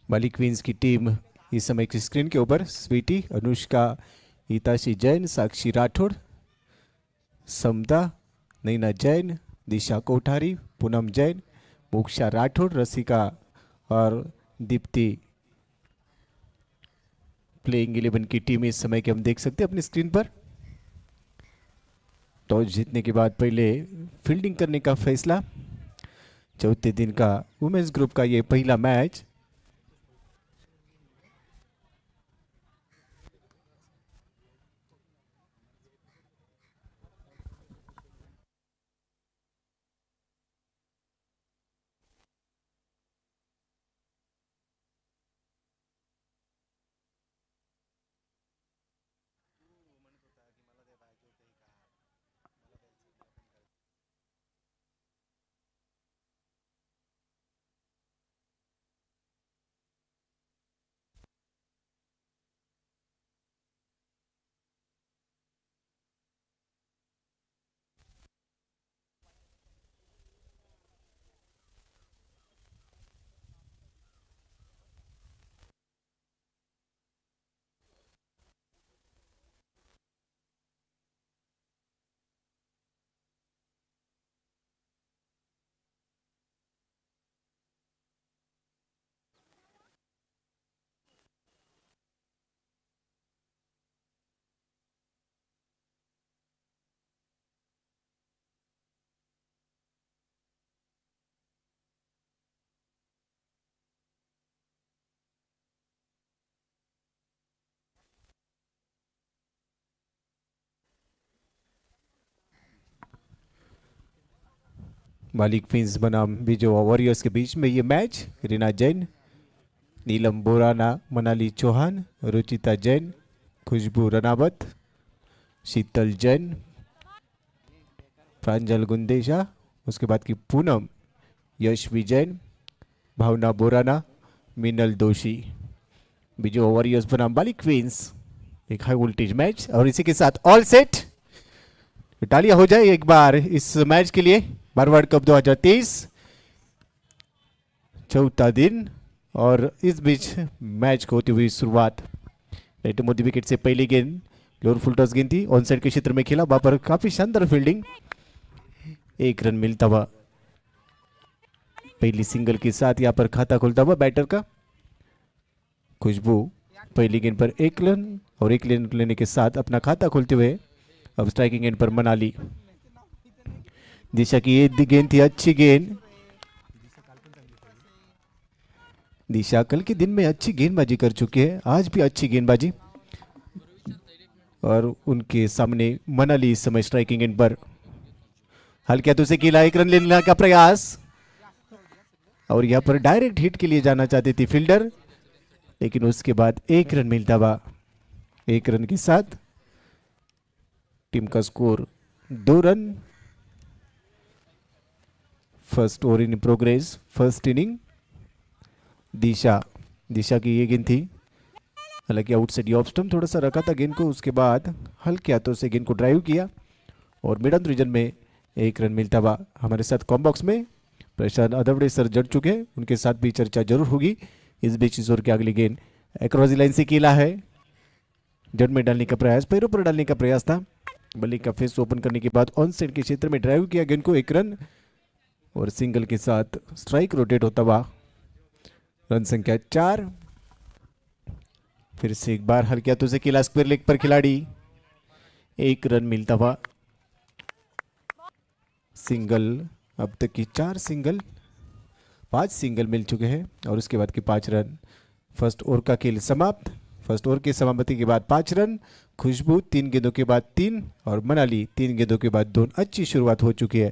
बाली queen's की team इस समय की स्क्रीन के ऊपर स्वीटी, अनुष्का, हिताशी जैन, साक्षी राठौड़, समता, नैना जैन, दिशा कोठारी, पूनम जैन, मोक्षा राठौड़, रसिका और दीप्ति प्लेइंग 11 की टीम इस समय के हम देख सकते हैं अपनी स्क्रीन पर। टॉस जीतने के बाद पहले फील्डिंग करने का फैसला। चौथे दिन का वुमेन्स ग्रुप का ये पहला मैच। मालिक क्वींस बनाम विजोवा वॉरियर्स के बीच में ये मैच। रीना जैन, नीलम बोराना, मनाली चौहान, रुचिता जैन, खुशबू रनावत, शीतल जैन, प्रांजल गुंदेशा, उसके बाद की पूनम, यशवी जैन, भावना बोराना, मीनल दोषी। विजोवा वॉरियर्स बनाम बाली क्वींस, एक हाई वोल्टेज मैच। और इसी के साथ ऑल सेट, तालियां हो जाए एक बार इस मैच के लिए। बार वर्ल्ड कप 2023 चौथा दिन और इस बीच मैच को होती हुई शुरुआत। राइट मोदी विकेट से पहली गेंद लोअर फुल टॉस गेंद थी, ऑन साइड के क्षेत्र में खेला, वहां पर काफी शानदार फील्डिंग, एक रन मिलता हुआ। पहली सिंगल के साथ यहां पर खाता खुलता हुआ बैटर का। खुशबू पहली गेंद पर एक रन और एक रन लेने के साथ अपना खाता खोलते हुए अब स्ट्राइकिंग एंड पर मनाली। दिशा की ये गेंद थी, अच्छी गेंद। दिशा कल के दिन में अच्छी गेंदबाजी कर चुकी है, आज भी अच्छी गेंदबाजी। और उनके सामने मनाली इस समय स्ट्राइकिंग एंड पर। हल्के हाथों से खेला, एक रन लेने का प्रयास और यहां पर डायरेक्ट हिट के लिए जाना चाहती थी फील्डर, लेकिन उसके बाद एक रन मिलता हुआ। एक रन के साथ टीम का score 2 run. First over in progress, first inning. दिशा की ये गेंद थी, हालांकि आउटसाइड ऑफ स्टंप थोड़ा सा रखा था गेंद को, उसके बाद हल्के हाथों से गेंद को ड्राइव किया और मिडल रीजन में एक रन मिलता हुआ। हमारे साथ कॉम बॉक्स में प्रशांत अदवड़े सर जुड़ चुके हैं, उनके साथ भी चर्चा जरूर होगी। इस बीच इस ओवर की अगली गेंद अक्रॉस लाइन से खेला है, जड़ में डालने का प्रयास, पैरों पर डालने का प्रयास था। बल्ले का फेस ओपन करने के बाद ऑन साइड के क्षेत्र में ड्राइव किया गेंद को, एक रन और सिंगल के साथ स्ट्राइक रोटेट होता हुआ। रन संख्या 4। फिर से एक बार हल्के हाथों से खेला स्क्वायर लेग पर खिलाड़ी, एक रन मिलता हुआ। सिंगल, अब तक की 4 सिंगल, 5 सिंगल मिल चुके हैं और उसके बाद के 5 रन। फर्स्ट ओवर का खेल समाप्त। फर्स्ट ओवर की समाप्ति के बाद 5 रन। खुशबू 3 गेंदों के बाद 3 और मनाली 3 गेंदों के बाद 2। अच्छी शुरुआत हो चुकी है।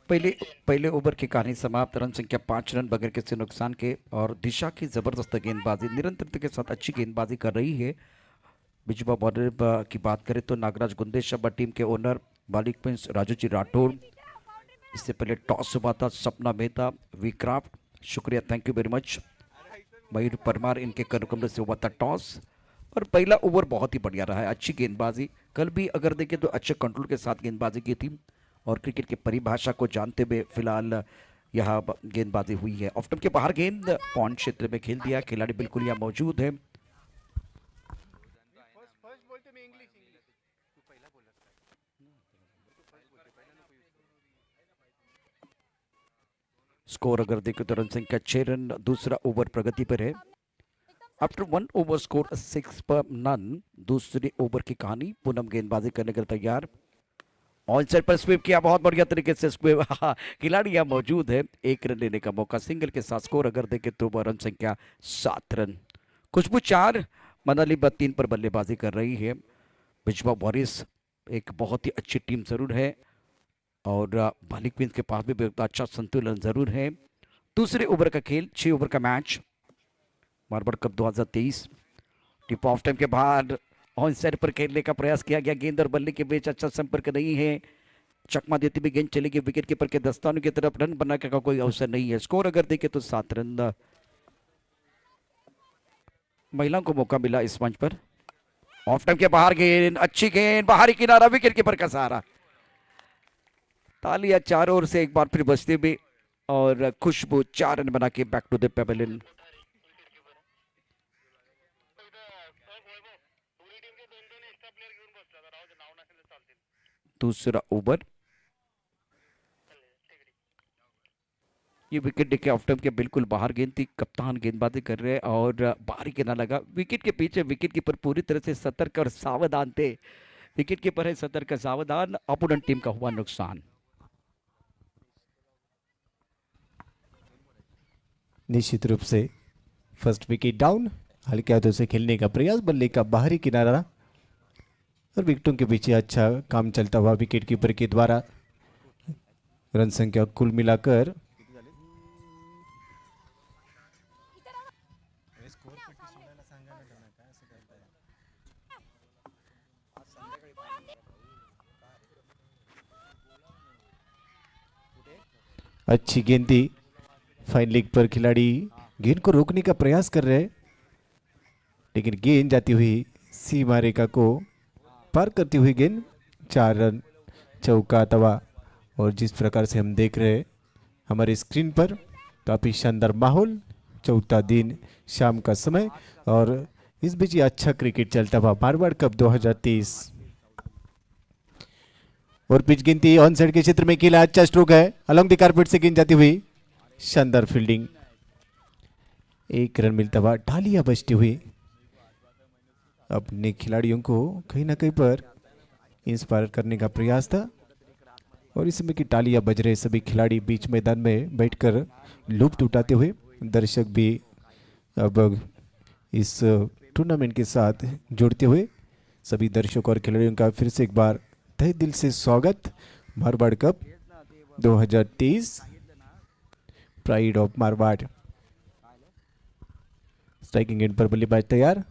पहले ओवर की कहानी समाप्त, रन संख्या 5 रन बगैर किसी नुकसान के। और दिशा की जबरदस्त गेंदबाजी, निरंतरता के साथ अच्छी गेंदबाजी कर रही है। बिजबा बॉर्डर की बात करें तो नागराज गुंदेशा टीम के ओनर, बाली क्वींस राजू जी राठौड़। इससे पहले टॉस हुआ था, सपना मेहता, विक्राफ्ट, शुक्रिया, थैंक यू वेरी मच। मयूर परमार इनके कमरे से हुआ था टॉस। और पहला ओवर बहुत ही बढ़िया रहा है, अच्छी गेंदबाजी। कल भी अगर देखें तो अच्छे कंट्रोल के साथ गेंदबाजी की थी। और क्रिकेट की परिभाषा को जानते हुए फिलहाल यहाँ गेंदबाजी हुई है। ऑफ स्टंप के बाहर गेंद पॉइंट क्षेत्र में खेल दिया, खिलाड़ी बिल्कुल यहाँ मौजूद है। स्कोर अगर देखें तो रन संख्या 6 रन, दूसरा ओवर प्रगति पर है। आफ्टर 1 ओवर स्कोर 6 पर नन। दूसरे ओवर की कहानी, पूनम गेंदबाजी करने के लिए तैयार। ऑन साइड पर स्वीप किया, बहुत बढ़िया तरीके से स्वीप। खिलाड़ी यहाँ मौजूद है, 1 रन लेने का मौका। सिंगल के साथ स्कोर अगर देखें तो रन संख्या 7 रन। खुशबू 4, मनाली 3 पर बल्लेबाजी कर रही है। बिजवा वॉरियर्स एक बहुत ही अच्छी टीम जरूर है और बाली क्वींस के पास भी अच्छा संतुलन जरूर है। दूसरे ओवर का खेल, 6 ओवर का match, marble cup 2023। Tip of time के बाद ऑन साइड पर खेलने का प्रयास किया गया। गेंद और बल्ले के बीच अच्छा संपर्क नहीं है। चकमा देती हुई गेंद चलेगी विकेट कीपर के दस्तानों की तरफ। रन बनाने का कोई अवसर नहीं है। स्कोर अगर देखें तो 7 रन। महिलाओं को मौका मिला इस मंच पर। ऑफ टाइम के बाहर गेंद, अच्छी गेंद, बाहरी किनारा, विकेट कीपर का सहारा। तालियां चारों ओर से एक बार फिर बजते हुए और खुशबू 4 रन बना के बैक टू द पेवेलियन। दूसरा ओवर, ये विकेट देखे ऑफ टाइम के बिल्कुल बाहर गेंद थी। कप्तान गेंदबाजी कर रहे हैं और बाहरी के ना लगा। विकेट के पीछे विकेट कीपर पूरी तरह से सतर्क और सावधान थे। विकेट कीपर है सतर्क सावधान, अपोनेंट टीम का हुआ नुकसान। निश्चित रूप से फर्स्ट विकेट डाउन। हल्के हाथों से खेलने का प्रयास, बल्ले का बाहरी किनारा और विकेटों के पीछे अच्छा काम चलता हुआ विकेट कीपर के द्वारा। रन संख्या कुल मिलाकर अच्छी गेंद थी। फाइन लेग पर खिलाड़ी गेंद को रोकने का प्रयास कर रहे हैं, लेकिन गेंद जाती हुई सीमा रेखा को पार करती हुई गेंद। 4 रन, चौका तवा। और जिस प्रकार से हम देख रहे हैं हमारे स्क्रीन पर, काफ़ी शानदार माहौल, चौथा दिन, शाम का समय और इस बीच ये अच्छा क्रिकेट चलता हुआ मारवाड़ कप 2023। और पिच गिनती ऑन साइड के क्षेत्र में खेला, अच्छा स्ट्रोक है, अलोंग द कारपेट से गेंद जाती हुई, शानदार फील्डिंग। 1 रन मिलता हुआ, तालियां बजती हुई। अपने खिलाड़ियों को कहीं ना कहीं पर इंस्पायर करने का प्रयास था और इस समय की तालियां बज रहे सभी खिलाड़ी बीच मैदान में बैठकर लुत्फ उठाते हुए। दर्शक भी अब इस टूर्नामेंट के साथ जुड़ते हुए सभी दर्शकों और खिलाड़ियों का फिर से एक बार तहे दिल से स्वागत। Marwar cup 2023, pride of Marwar. Striking and पर बल्लेबाज तैयार।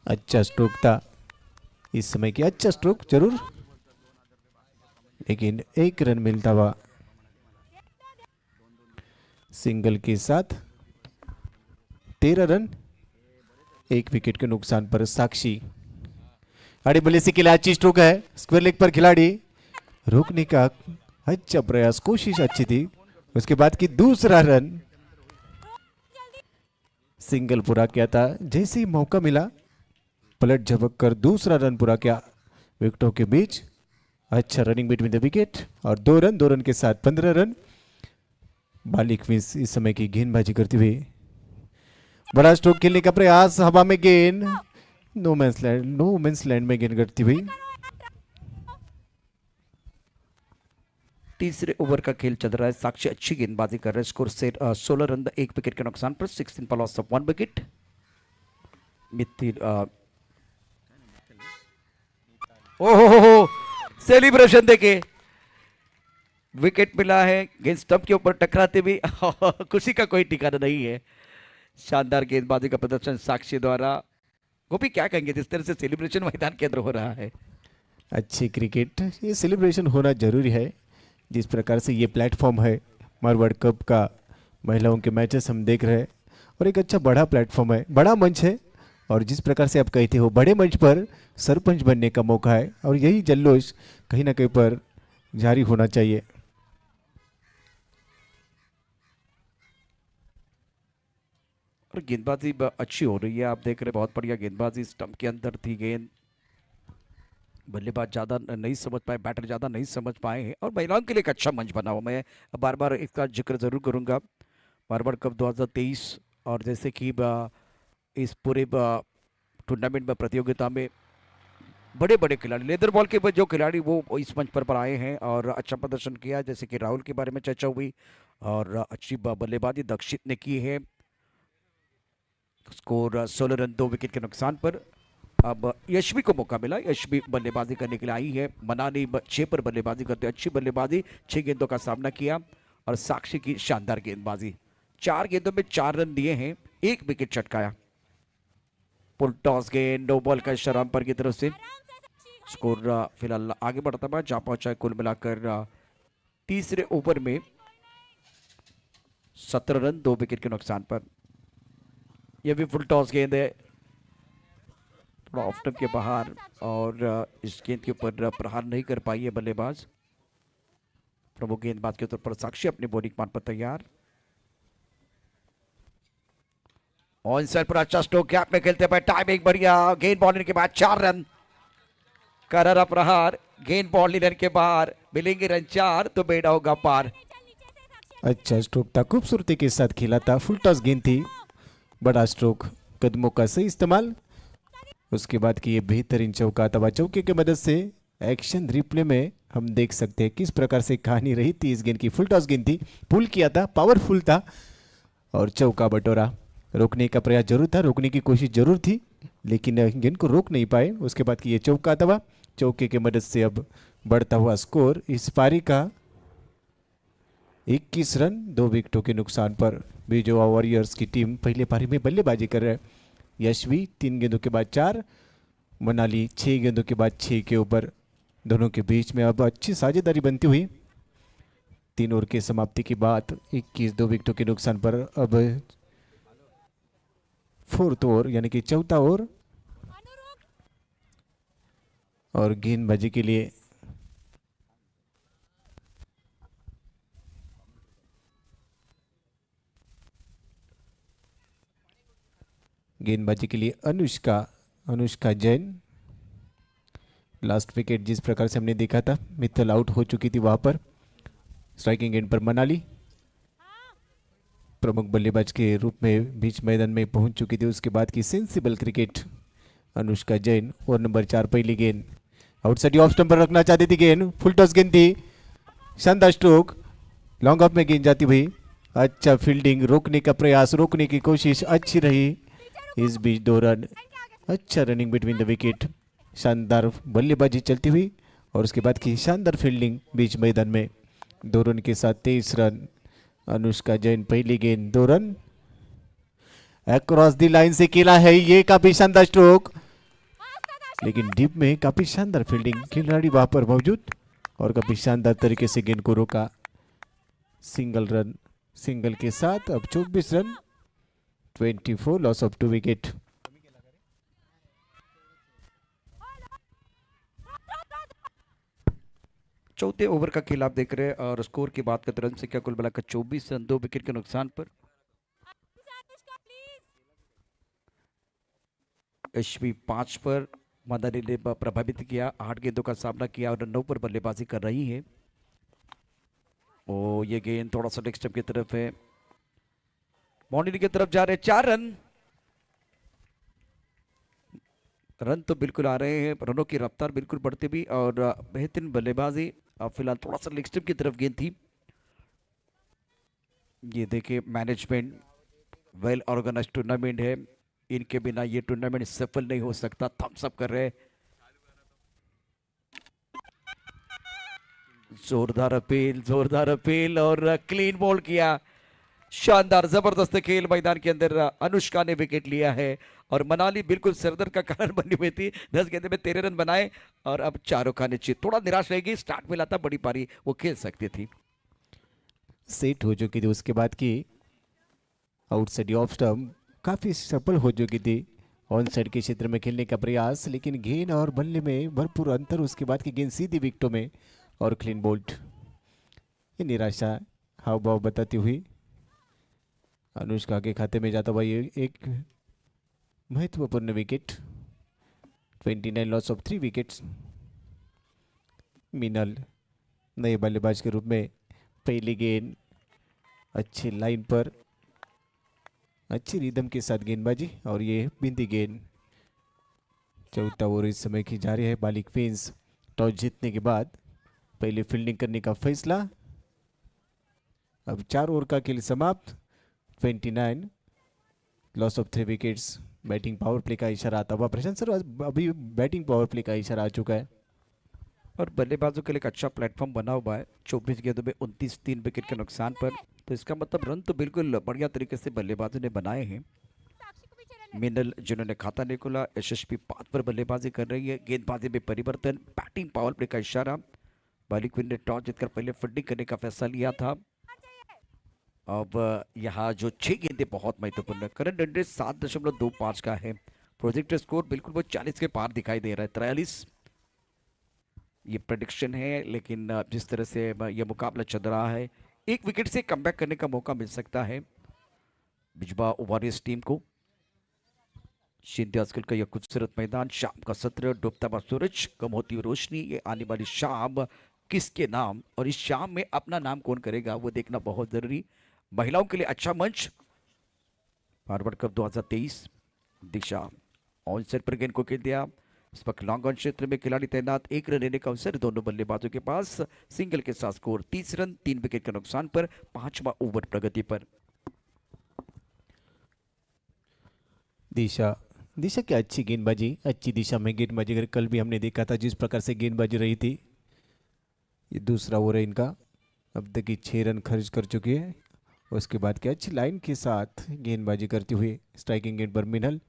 अच्छा स्ट्रोक था इस समय की, अच्छा स्ट्रोक जरूर, लेकिन 1 रन मिलता हुआ। सिंगल के साथ 13 रन, 1 विकेट के नुकसान पर साक्षी। आड़े बल्ले से खेला, अच्छी स्ट्रोक है, स्क्वायर लेग पर खिलाड़ी रोकने का अच्छा प्रयास, कोशिश अच्छी थी। उसके बाद की दूसरा रन, सिंगल पूरा किया था। जैसे ही मौका मिला पलट झपक कर दूसरा रन पूरा किया विकेटों के बीच। अच्छा रनिंग बिटवीन द विकेट और 2 रन, 2 रन के साथ 15 रन। बाली क्वींस इस समय की गेंदबाजी करती हुई, बड़ा स्ट्रोक खेलने का प्रयास, हवा में गेंद, नो मैंस लैंड में गेंद करती हुई। तीसरे ओवर का खेल चल रहा है। साक्षी अच्छी गेंदबाजी कर रहे हैं। स्कोर से 16 रन, 1 विकेट के नुकसान पर, 16 पर लॉस ऑफ 1 विकेट। मिथिल ओहो, सेलिब्रेशन देखे, विकेट मिला है, गेंद स्टंप के ऊपर टकराते भी खुशी का कोई ठिकाना नहीं है। शानदार गेंदबाजी का प्रदर्शन साक्षी द्वारा। गोपी क्या कहेंगे, जिस तरह से सेलिब्रेशन मैदान के अंदर हो रहा है? अच्छी क्रिकेट, ये सेलिब्रेशन होना जरूरी है। जिस प्रकार से ये प्लेटफॉर्म है मारवाड़ कप का, महिलाओं के मैचेस हम देख रहे हैं और एक अच्छा बड़ा प्लेटफॉर्म है, बड़ा मंच है। और जिस प्रकार से आप कहते हो बड़े मंच पर सरपंच बनने का मौका है और यही जल्लोष कहीं ना कहीं पर जारी होना चाहिए। और गेंदबाजी अच्छी हो रही है, आप देख रहे हैं, बहुत बढ़िया गेंदबाजी, स्टंप के अंदर थी गेंद। बल्लेबाज ज़्यादा नहीं समझ पाए, बैटर ज़्यादा नहीं समझ पाए हैं, और महिलाओं के लिए एक अच्छा मंच बना हुआ। मैं बार बार इसका जिक्र ज़रूर करूंगा। बार कप 2023, और जैसे कि इस पूरे टूर्नामेंट में, प्रतियोगिता में बड़े बड़े खिलाड़ी, लेदर बॉल के जो खिलाड़ी वो इस मंच पर आए हैं और अच्छा प्रदर्शन किया, जैसे कि राहुल के बारे में चर्चा हुई, और अच्छी बल्लेबाजी दक्षित ने की है। स्कोर 16 रन 2 विकेट के नुकसान पर। अब यशवी को मौका मिला, यशवी बल्लेबाजी करने के लिए आई है। मनाली 6 पर बल्लेबाजी करते, अच्छी बल्लेबाजी, 6 गेंदों का सामना किया, और साक्षी की शानदार गेंदबाजी, 4 गेंदों में 4 रन दिए हैं, 1 विकेट चटकाया। पुल टॉस गेंद, नो बॉल का इशारा अंपायर की तरफ से। स्कोर फिलहाल आगे बढ़ता हुआ जहां पहुंचा है कुल मिलाकर तीसरे ओवर में 17 रन 2 विकेट के नुकसान पर। यह भी फुल टॉस गेंद है, थोड़ा ऑफ स्टंप के बाहर, और इस गेंद के ऊपर प्रहार नहीं कर पाई है बल्लेबाज। प्रमुख गेंदबाज के तौर पर साक्षी अपनी बॉलिंग मान पर तैयार। ऑन साइड पर अच्छा स्ट्रोक, गैप में खेलते हुए टाइमिंग बढ़िया, गेंद बॉल के बाद 4 रन, करारा प्रहार, गेंद बॉल लेने के बाहर, मिलेंगे रन 4 तो बेड़ा होगा पार। अच्छा स्ट्रोक था, खूबसूरती के साथ खेला था, फुल टॉस गेंद थी, बड़ा स्ट्रोक, कदमों का सही इस्तेमाल, उसके बाद की ये बेहतरीन चौका तवा। चौके की मदद से एक्शन रिप्ले में हम देख सकते हैं किस प्रकार से कहानी रही थी इस गेंद की। फुल टॉस गेंद थी, पुल किया था, पावरफुल था, और चौका बटोरा। रोकने का प्रयास जरूर था, रोकने की कोशिश जरूर थी, लेकिन गेंद को रोक नहीं पाए। उसके बाद की ये चौका तवा, चौके की मदद से अब बढ़ता हुआ स्कोर इस पारी का 21 रन 2 विकेटों के नुकसान पर। बीजोआ वॉरियर्स की टीम पहले पारी में बल्लेबाजी कर रहे हैं। यशवी 3 गेंदों के बाद 4, मनाली 6 गेंदों के बाद 6 के ऊपर। दोनों के बीच में अब अच्छी साझेदारी बनती हुई 3 ओवर की समाप्ति के बाद 21 2 विकेटों के नुकसान पर अब 4th ओवर यानी कि चौथा ओवर, और गेंदबाजी के लिए अनुष्का जैन। लास्ट विकेट जिस प्रकार से हमने देखा था, मित्तल आउट हो चुकी थी, वहां पर स्ट्राइकिंग एंड पर मनाली प्रमुख बल्लेबाज के रूप में बीच मैदान में पहुंच चुकी थी। उसके बाद की सेंसिबल क्रिकेट अनुष्का जैन, और नंबर 4 पहली गेंद आउटसाइड ऑफ स्टंप पर रखना चाहती थी गेंद, फुल टॉस गेंद थी, शानदार स्ट्रोक, लॉन्ग ऑफ में गेंद जाती हुई, अच्छा फील्डिंग, रोकने का प्रयास, रोकने की कोशिश अच्छी रही, इस बीच 2 रन, अच्छा रनिंग बिटवीन द विकेट, शानदार बल्लेबाजी चलती हुई, और उसके बाद की शानदार फील्डिंग बीच मैदान में 2 रन के साथ 23 रन। अनुष्का जैन पहली गेंद 2 रन, अक्रॉस दी लाइन से खेला है, ये काफी शानदार स्ट्रोक, लेकिन डीप में काफी शानदार फील्डिंग, खिलाड़ी वहां पर मौजूद, और काफी शानदार तरीके से गेंद को रोका। सिंगल रन, सिंगल के साथ अब 24 रन, 24, लॉस ऑफ 2 विकेट। चौथे ओवर का खेल आप देख रहे हैं, और स्कोर की बात करते, रन संख्या कुल मिलाकर 24 रन 2 विकेट के नुकसान पर। यशवी 5 पर, मदारी ने प्रभावित किया, 8 गेंदों का सामना किया और 9 पर बल्लेबाजी कर रही है। ओ ये गेंद थोड़ा सा लेग स्टंप की तरफ है, बाउंड्री की तरफ जा रहे, 4 रन। रन तो बिल्कुल आ रहे हैं, रनों की रफ्तार बिल्कुल बढ़ती हुई, और बेहतरीन बल्लेबाजी। फिलहाल थोड़ा सा लेग स्टंप की तरफ गेंद थी। ये देखिए, मैनेजमेंट, वेल ऑर्गेनाइज्ड टूर्नामेंट है, इनके बिना ये टूर्नामेंट सफल नहीं हो सकता। थम्स अप कर रहे, जोरदार अपील और क्लीन बॉल किया, शानदार जबरदस्त खेल मैदान के अंदर। अनुष्का ने विकेट लिया है, और मनाली बिल्कुल सरदर्द का कारण बनी हुई थी, 10 गेंदों में 13 रन बनाए, और अब चारों खाने चित, थोड़ा निराश रहेगी। स्टार्ट मिला था, बड़ी पारी वो खेल सकती थी, सेट हो चुकी थी। उसके बाद की आउटसाइड ऑफ स्टंप काफ़ी सफल हो चुकी थी। ऑन साइड के क्षेत्र में खेलने का प्रयास, लेकिन गेंद और बल्ले में भरपूर अंतर। उसके बाद की गेंद सीधी विकेटों में और क्लीन बोल्ट। ये निराशा हाव भाव बताती हुई अनुष्का के खाते में जाता हुआ ये एक महत्वपूर्ण wicket. 29 loss of 3 wickets. Meenal नए बल्लेबाज के रूप में पहली गेंद अच्छी लाइन पर, अच्छी रिदम के साथ गेंदबाजी, और ये बिंदी गेंद। चौथा ओवर इस समय की जारी है। बालिक क्वींस टॉस जीतने के बाद पहले फील्डिंग करने का फैसला। अब 4 ओवर का खेल समाप्त। 29 loss of 3 wickets. Batting power play का इशारा आता हुआ प्रशांत सर, अभी बैटिंग पावर प्ले का इशारा आ चुका है और बल्लेबाजों के लिए एक अच्छा प्लेटफॉर्म बना हुआ है। 24 गेंदों में 29 3 विकेट के नुकसान पर। तो इसका मतलब रन तो बिल्कुल बढ़िया तरीके से बल्लेबाजों ने बनाए हैं। मिनल जिन्होंने खाता नहीं खोला, यशस्वी पात पर बल्लेबाजी कर रही है। गेंदबाजी में परिवर्तन, बैटिंग पावर प्ले का इशारा। बाली क्वीन ने टॉस जीतकर पहले फील्डिंग करने का फैसला लिया था। अब यहाँ जो 6 गेंदें बहुत महत्वपूर्ण है। करंट रन रेट 7.25 का है। प्रोजेक्ट स्कोर बिल्कुल वो 40 के पार दिखाई दे रहा है। 43 ये प्रेडिक्शन है, लेकिन जिस तरह से यह मुकाबला चल रहा है, एक विकेट से कमबैक करने का मौका मिल सकता है बिजबा वॉरियर्स टीम को। शिंदे स्कूल का यह खूबसूरत मैदान, शाम का सत्र, डूबता हुआ सूरज, कम होती हुई रोशनी, ये आने वाली शाम किसके नाम, और इस शाम में अपना नाम कौन करेगा वो देखना बहुत जरूरी। महिलाओं के लिए अच्छा मंच, forward cup 2023। Disha on set पर गेंद को खेल दिया। इस वक्त लॉन्ग ऑन क्षेत्र में खिलाड़ी तैनात, 1 रन लेने का अवसर दोनों बल्लेबाजों के पास। सिंगल के साथ स्कोर 30 रन 3 विकेट के नुकसान पर। 5वां ओवर प्रगति पर। दिशा दिशा की अच्छी गेंदबाजी, अच्छी दिशा में गेंदबाजी। अगर कल भी हमने देखा था जिस प्रकार से गेंदबाजी रही थी। ये दूसरा ओवर है इनका। अब तक की 6 रन खर्च कर चुकी है। उसके बाद की अच्छी लाइन के साथ गेंदबाजी करते हुए स्ट्राइकिंग गेंद पर मिनल।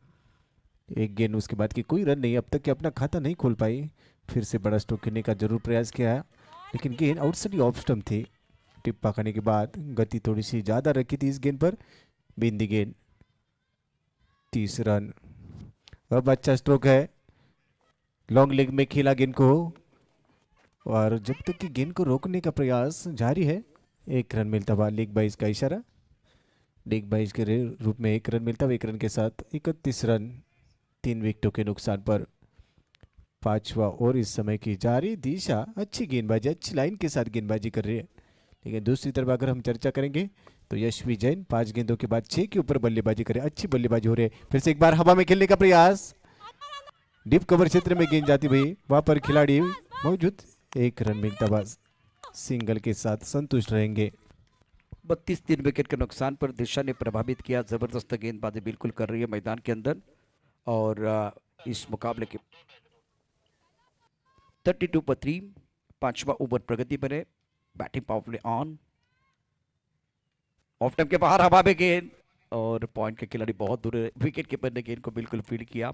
एक गेंद, उसके बाद की कोई रन नहीं। अब तक कि अपना खाता नहीं खोल पाई। फिर से बड़ा स्ट्रोक करने का जरूर प्रयास किया है, लेकिन गेंद आउटसाइड ऑफ स्टंप थी। टिप्पा खाने के बाद गति थोड़ी सी ज़्यादा रखी थी इस गेंद पर। बिंदी गेंद, 30 रन। अब अच्छा स्ट्रोक है, लॉन्ग लेग में खेला गेंद को, और जब तक कि गेंद को रोकने का प्रयास जारी है। 1 रन मिलता हुआ, लेग बाइज का इशारा। लेग बाइज के रूप में 1 रन मिलता हुआ। 1 रन के साथ 31 रन 3 विकेटों के नुकसान पर। 5वां ओवर इस समय की जारी। दिशा अच्छी गेंदबाजी, अच्छी लाइन के साथ गेंदबाजी कर रही है, लेकिन दूसरी तरफ अगर हम चर्चा करेंगे तो यशवी जैन 5 गेंदों के बाद 6 के ऊपर बल्लेबाजी करे। अच्छी बल्लेबाजी हो रही है। फिर से एक बार हवा में खेलने का प्रयास, डीप कवर क्षेत्र में गेंद जाती हुई, वहां पर खिलाड़ी मौजूद। 1 रन मिलता बस, सिंगल के साथ संतुष्ट रहेंगे। 32 3 विकेट के नुकसान पर दिशा ने प्रभावित किया। जबरदस्त गेंदबाजी बिल्कुल कर रही है मैदान के अंदर। और इस मुकाबले के 32 पर 3। 5वां ओवर प्रगति पर है। Batting power play on. Of time के बाहर हवा में गेंद, और पॉइंट के खिलाड़ी बहुत दूर है। विकेट कीपर ने गेंद को बिल्कुल फील्ड किया।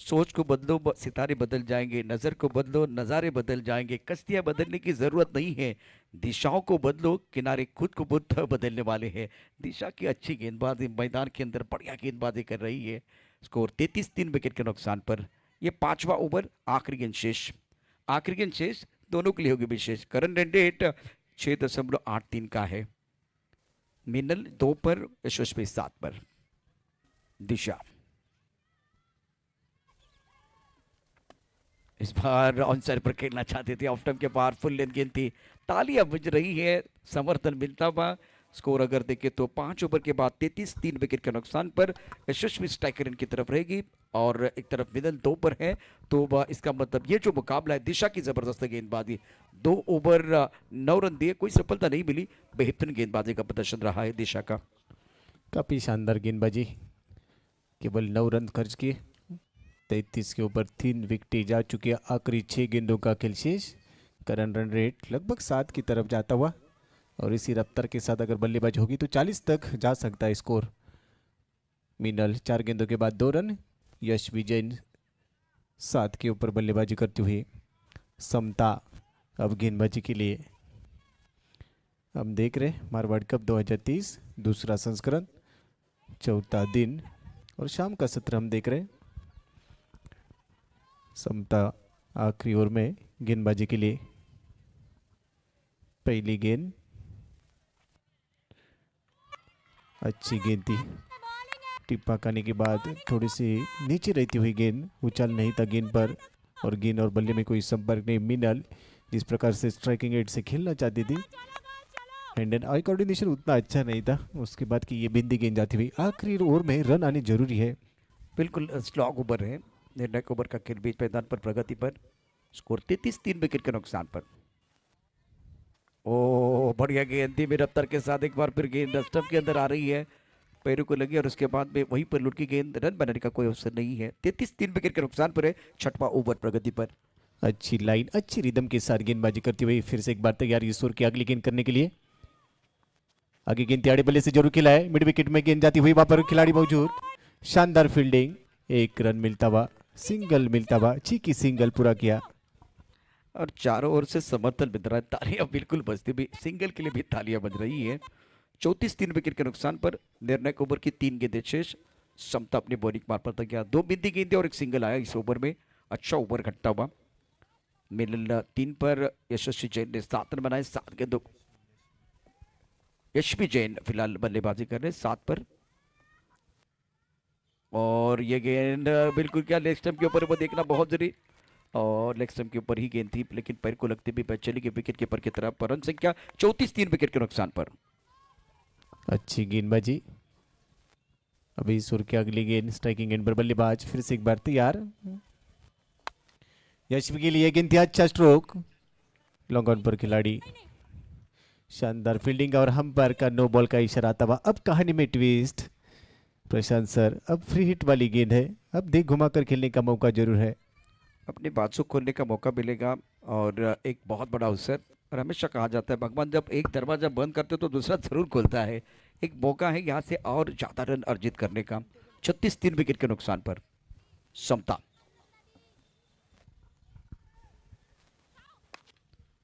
सोच को बदलो, सितारे बदल जाएंगे। नजर को बदलो, नज़ारे बदल जाएंगे। कश्तियां बदलने की जरूरत नहीं है, दिशाओं को बदलो, किनारे खुद को बुद्ध बदलने वाले हैं। दिशा की अच्छी गेंदबाजी मैदान के अंदर बढ़िया गेंदबाजी कर रही है। स्कोर 33 3 विकेट के नुकसान पर। यह 5वां ओवर, आखिरी गेंद शेष। आखिरी गेंद शेष दोनों के लिए होगी विशेष। करंट रन रेट 6.83 का है। मिनल 2 पर, यशस्वी 7 पर। दिशा इस बार ऑन साइड पर खेलना चाहते थे। ऑफ टाइम के बाहर फुल लेंथ गेंद थी। तालियां बज रही है, समर्थन मिलता हुआ। स्कोर अगर देखें तो 5 ओवर के बाद 33 3 विकेट के नुकसान पर। यशस्वी स्ट्राइकर इनकी तरफ रहेगी, और एक तरफ मिनल 2 पर है। तो इसका मतलब ये जो मुकाबला है, दिशा की जबरदस्त गेंदबाजी। 2 ओवर 9 रन दिए, कोई सफलता नहीं मिली। बेहतरीन गेंदबाजी का प्रदर्शन रहा है दिशा का। काफ़ी शानदार गेंदबाजी, केवल 9 रन खर्च किए। 33 के ऊपर 3 विकेटें जा चुकी है। आखिरी 6 गेंदों का खेल शेष। करंट रन रेट लगभग 7 की तरफ जाता हुआ, और इसी रफ्तार के साथ अगर बल्लेबाजी होगी तो 40 तक जा सकता है स्कोर। मिनल 4 गेंदों के बाद 2 रन। यश विजयन 7 के ऊपर बल्लेबाजी करते हुए। समता अब गेंदबाजी के लिए हम देख रहे हैं मारवाड़ कप 2023 दूसरा संस्करण। चौथा दिन और शाम का सत्र हम देख रहे हैं। समता आखिरी ओवर में गेंदबाजी के लिए। पहली गेंद अच्छी गेंद थी, टिप्पा करने के बाद थोड़ी सी नीचे रहती हुई गेंद, उछाल नहीं था गेंद पर और गेंद और बल्ले में कोई संपर्क नहीं। मिनल जिस प्रकार से स्ट्राइकिंग एड से खेलना चाहती थी, हैंड एंड आई कोऑर्डिनेशन उतना अच्छा नहीं था। उसके बाद की ये बिंदी गेंद जाती हुई। आखिरी ओवर में रन आने जरूरी है। बिल्कुल स्लॉग ओवर है, निर्णायक ओवर का खेल बीच मैदान पर प्रगति पर। स्कोर 33, 3 विकेट के नुकसान पर। ओ बढ़िया गेंद थी, रफ्तार के साथ एक बार फिर गेंद स्टंप के अंदर आ रही है, पैरों को लगी और उसके बाद में वहीं पर लुट की गेंद। रन बनाने का कोई अवसर नहीं है। 33, 3 विकेट के नुकसान पर है। छठवां ओवर प्रगति पर। अच्छी लाइन, अच्छी रिदम के साथ गेंदबाजी करती हुई फिर से एक बार तैयार ईश्वर की अगली गेंद करने के लिए। आगे गेंद त्याड़े बल्ले से जरूर खिलाए, मिड विकेट में गेंद जाती हुई, वहां पर खिलाड़ी मौजूद। शानदार फील्डिंग, एक रन मिलता हुआ, सिंगल मिलता हुआ, चीकी सिंगल पूरा किया और चारों ओर से समर्थन मिल रहा है, तालियां बिल्कुल बजती भी, सिंगल के लिए भी तालियां बज रही है। 34, 3 विकेट के नुकसान पर। निर्णायक ओवर की 3 गेंदें शेष। समता अपनी बॉलिंग मार्फत गया, 2 बिंदी गेंदें और एक सिंगल आया इस ओवर में। अच्छा ओवर घटता हुआ। मिडल 3 पर यशस्वी जैन ने 7 रन बनाए, 7 गेंदों। यशस्वी जैन फिलहाल बल्लेबाजी कर रहे 7 पर। और ये गेंद बिल्कुल क्या लेग स्टंप के ऊपर, वो देखना बहुत जरूरी, और लेग स्टंप के ऊपर ही गेंद थी, लेकिन पैर को लगते भी पैर चली गई विकेट कीपर की तरफ। रन संख्या 34, 3 विकेट के नुकसान पर। अच्छी गेंदबाजी। अभी ईश्वर की अगली गेंद स्ट्राइकिंग एंड पर बल्लेबाज फिर से एक बार तैयार। यशवी के लिए गेंद थी, अच्छा स्ट्रोक, लॉन्ग ऑन पर खिलाड़ी। शानदार फील्डिंग और अंपायर का नो बॉल का इशारा आता हुआ। अब कहानी में ट्विस्ट, प्रशांत सर अब फ्री हिट वाली गेंद है, अब देख घुमाकर खेलने का मौका जरूर है। अपनी बाजू खोलने का मौका मिलेगा और एक बहुत बड़ा अवसर। और हमेशा कहा जाता है भगवान जब एक दरवाजा बंद करते तो दूसरा जरूर खुलता है। एक मौका है यहाँ से और ज्यादा रन अर्जित करने का। 36, 3 विकेट के नुकसान पर। समता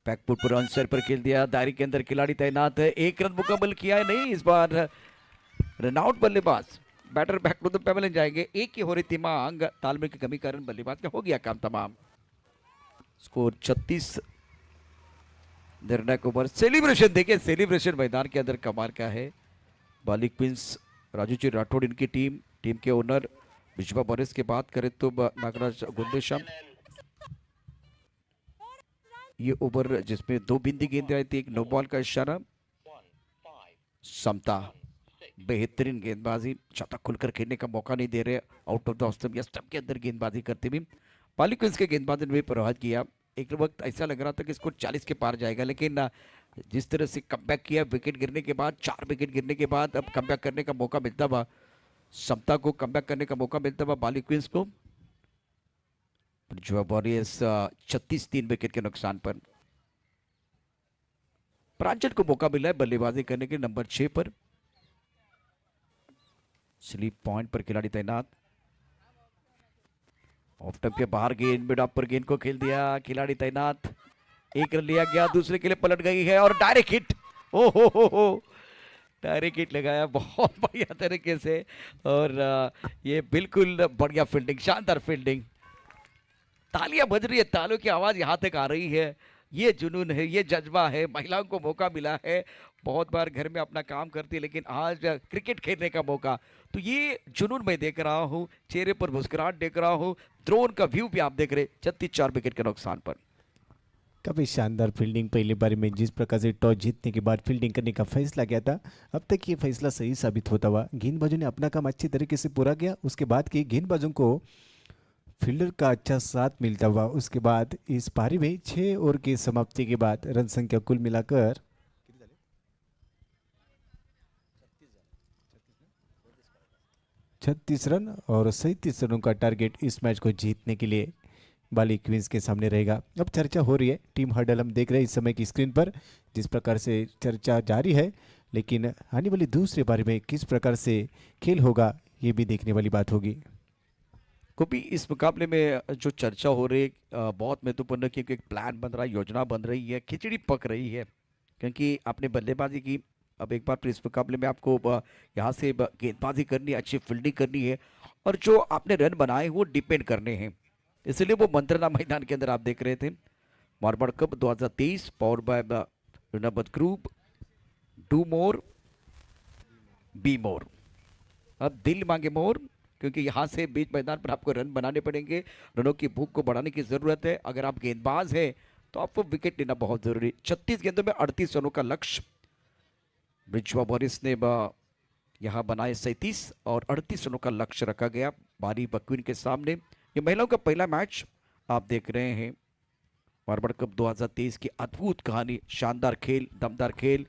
बैकफुट पर आंसर पर खेल दिया, दायरे के अंदर खिलाड़ी तैनात है। 1 रन मुकम्मल किया है, नहीं इस बार रन आउट बल्लेबाज। Batter back to the pavilion जाएंगे। एक ही हो रही थी मांग, तालमेल की कमी कारण बल्लेबाज का हो गया काम तमाम। स्कोर 36। निर्णायक ओवर। सेलिब्रेशन देखिए, सेलिब्रेशन मैदान के अंदर कमाल का है। बाली क्वींस राजू जी राठौड़ इनकी टीम के ओनर। बिजबा बोरिस की बात करें तो नागराज गुंदेशम। ये ओवर जिसमें 2 बिंदी गेंदें आई थी, एक नो बॉल का इशारा। समता बेहतरीन गेंदबाजी, ज्यादा खुलकर खेलने का मौका नहीं दे रहे, आउट ऑफ द स्टंप या स्टंप के अंदर गेंदबाजी करते भी। बाली क्वींस के गेंदबाजी ने भी प्रभावित किया। एक वक्त ऐसा लग रहा था कि इसको 40 के पार जाएगा, लेकिन जिस तरह से कमबैक किया विकेट गिरने के बाद, 4 विकेट गिरने के बाद अब कमबैक करने का मौका मिलता हुआ। समता को कमबैक करने का मौका मिलता हुआ, बाली क्वींस को। जो वॉरियर्स 36, 3 विकेट के नुकसान पर। प्रांजल को मौका मिला है बल्लेबाजी करने के नंबर 6 पर। स्लीप पॉइंट पर खिलाड़ी तैनात। ऑफ टप के बाहर गेंद, मिड ऑफ पर गेंद को खेल दिया, खिलाड़ी तैनात। 1 रन लिया गया, दूसरे के लिए पलट गई है और डायरेक्ट हिट। ओ हो डायरेक्ट हिट लगाया बहुत बढ़िया तरीके से। और ये बिल्कुल बढ़िया फील्डिंग, शानदार फील्डिंग। तालियां बज रही है, तालियों की आवाज यहां तक आ रही है। ये जुनून है, ये जज्बा है। महिलाओं को मौका मिला है, बहुत बार घर में अपना काम करती है, लेकिन आज क्रिकेट खेलने का मौका। तो ये जुनून मैं देख रहा हूँ, चेहरे पर मुस्कुराहट देख रहा हूँ। ड्रोन का व्यू भी आप देख रहे। 36, 4 विकेट के नुकसान पर। काफ़ी शानदार फील्डिंग। पहले बार में जिस प्रकार से टॉस जीतने के बाद फील्डिंग करने का फैसला किया था, अब तक ये फैसला सही साबित होता हुआ। गेंदबाजों ने अपना काम अच्छी तरीके से पूरा किया। उसके बाद के गेंदबाजों को फील्डर का अच्छा साथ मिलता हुआ। उसके बाद इस पारी में 6 ओवर की समाप्ति के बाद रन संख्या कुल मिलाकर 36 रन और 37 रनों का टारगेट इस मैच को जीतने के लिए बाली क्वींस के सामने रहेगा। अब चर्चा हो रही है, टीम हर्डल हम देख रहे हैं इस समय की स्क्रीन पर जिस प्रकार से चर्चा जारी है, लेकिन आने वाली दूसरे बारे में किस प्रकार से खेल होगा ये भी देखने वाली बात होगी। को भी इस मुकाबले में जो चर्चा हो रही है बहुत महत्वपूर्ण है, क्योंकि एक प्लान बन रहा है, योजना बन रही है, खिचड़ी पक रही है। क्योंकि आपने बल्लेबाजी की, अब एक बार फिर इस मुकाबले में आपको यहाँ से गेंदबाजी करनी है, अच्छी फील्डिंग करनी है और जो आपने रन बनाए वो डिपेंड करने हैं, इसलिए वो मंत्रणा मैदान के अंदर आप देख रहे थे। मारवाड़ कप 2023 पावर बाय यूनाबद group, do more be more. अब दिल मांगे मोर, क्योंकि यहाँ से बीच मैदान पर आपको रन बनाने पड़ेंगे, रनों की भूख को बढ़ाने की जरूरत है। अगर आप गेंदबाज हैं तो आपको विकेट लेना बहुत जरूरी। 36 गेंदों में 38 रनों का लक्ष्य। ब्रिजवा बोरिस ने यहाँ बनाए 37 और 38 रनों का लक्ष्य रखा गया बारी बक्विन के सामने। ये महिलाओं का पहला मैच आप देख रहे हैं। मारवाड़ कप 2023 की अद्भुत कहानी, शानदार खेल, दमदार खेल।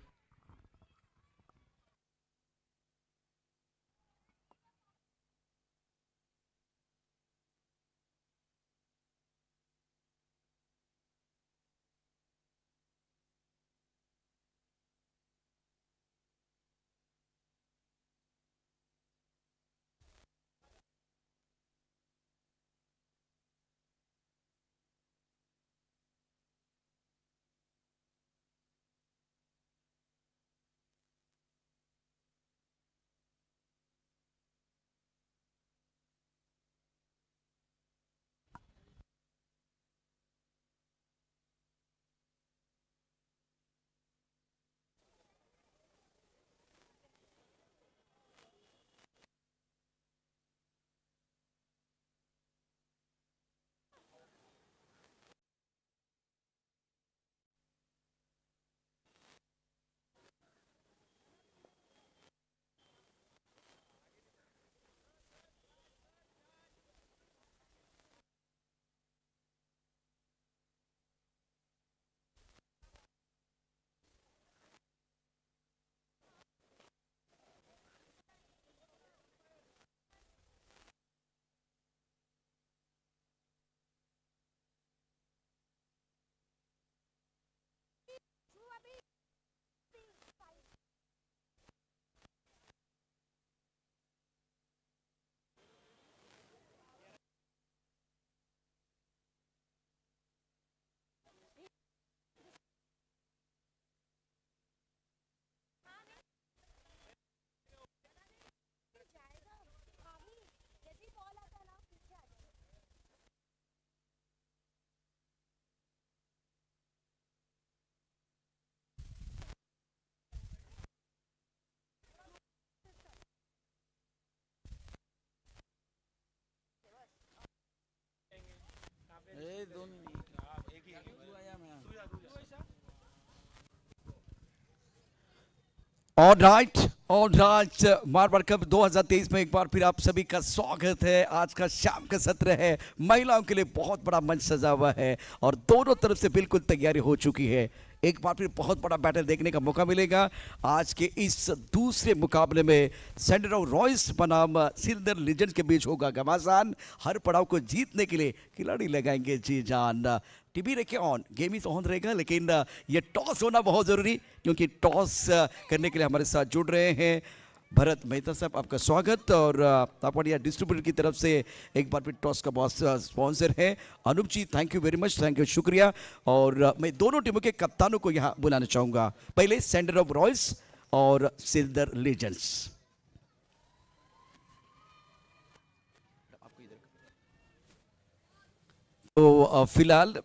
ऑलराइट ऑलराइट, मारवाड़ कप 2023 में एक बार फिर आप सभी का स्वागत है। आज का शाम का सत्र है, महिलाओं के लिए बहुत बड़ा मंच सजा हुआ है और दोनों तरफ से बिल्कुल तैयारी हो चुकी है। एक बार फिर बहुत बड़ा बैटल देखने का मौका मिलेगा। आज के इस दूसरे मुकाबले में सैंडरा रॉयस बनाम सिल्वर लीजेंड्स के बीच होगा घमासान। हर पड़ाव को जीतने के लिए खिलाड़ी लगाएंगे जी जान। टीवी रखे ऑन, गेम इज ऑन रहेगा, लेकिन ये टॉस होना बहुत ज़रूरी, क्योंकि टॉस करने के लिए हमारे साथ जुड़ रहे हैं भरत मेहता साहब, आपका स्वागत। और तापड़िया डिस्ट्रीब्यूटर की तरफ से एक बार फिर टॉस का बॉस स्पॉन्सर है Anoop ji, thank you very much, thank you, शुक्रिया। और मैं दोनों टीमों के कप्तानों को यहाँ बुलाना चाहूँगा। पहले सैंडरा रॉयस और सिल्वर लीजेंड्स। तो फिलहाल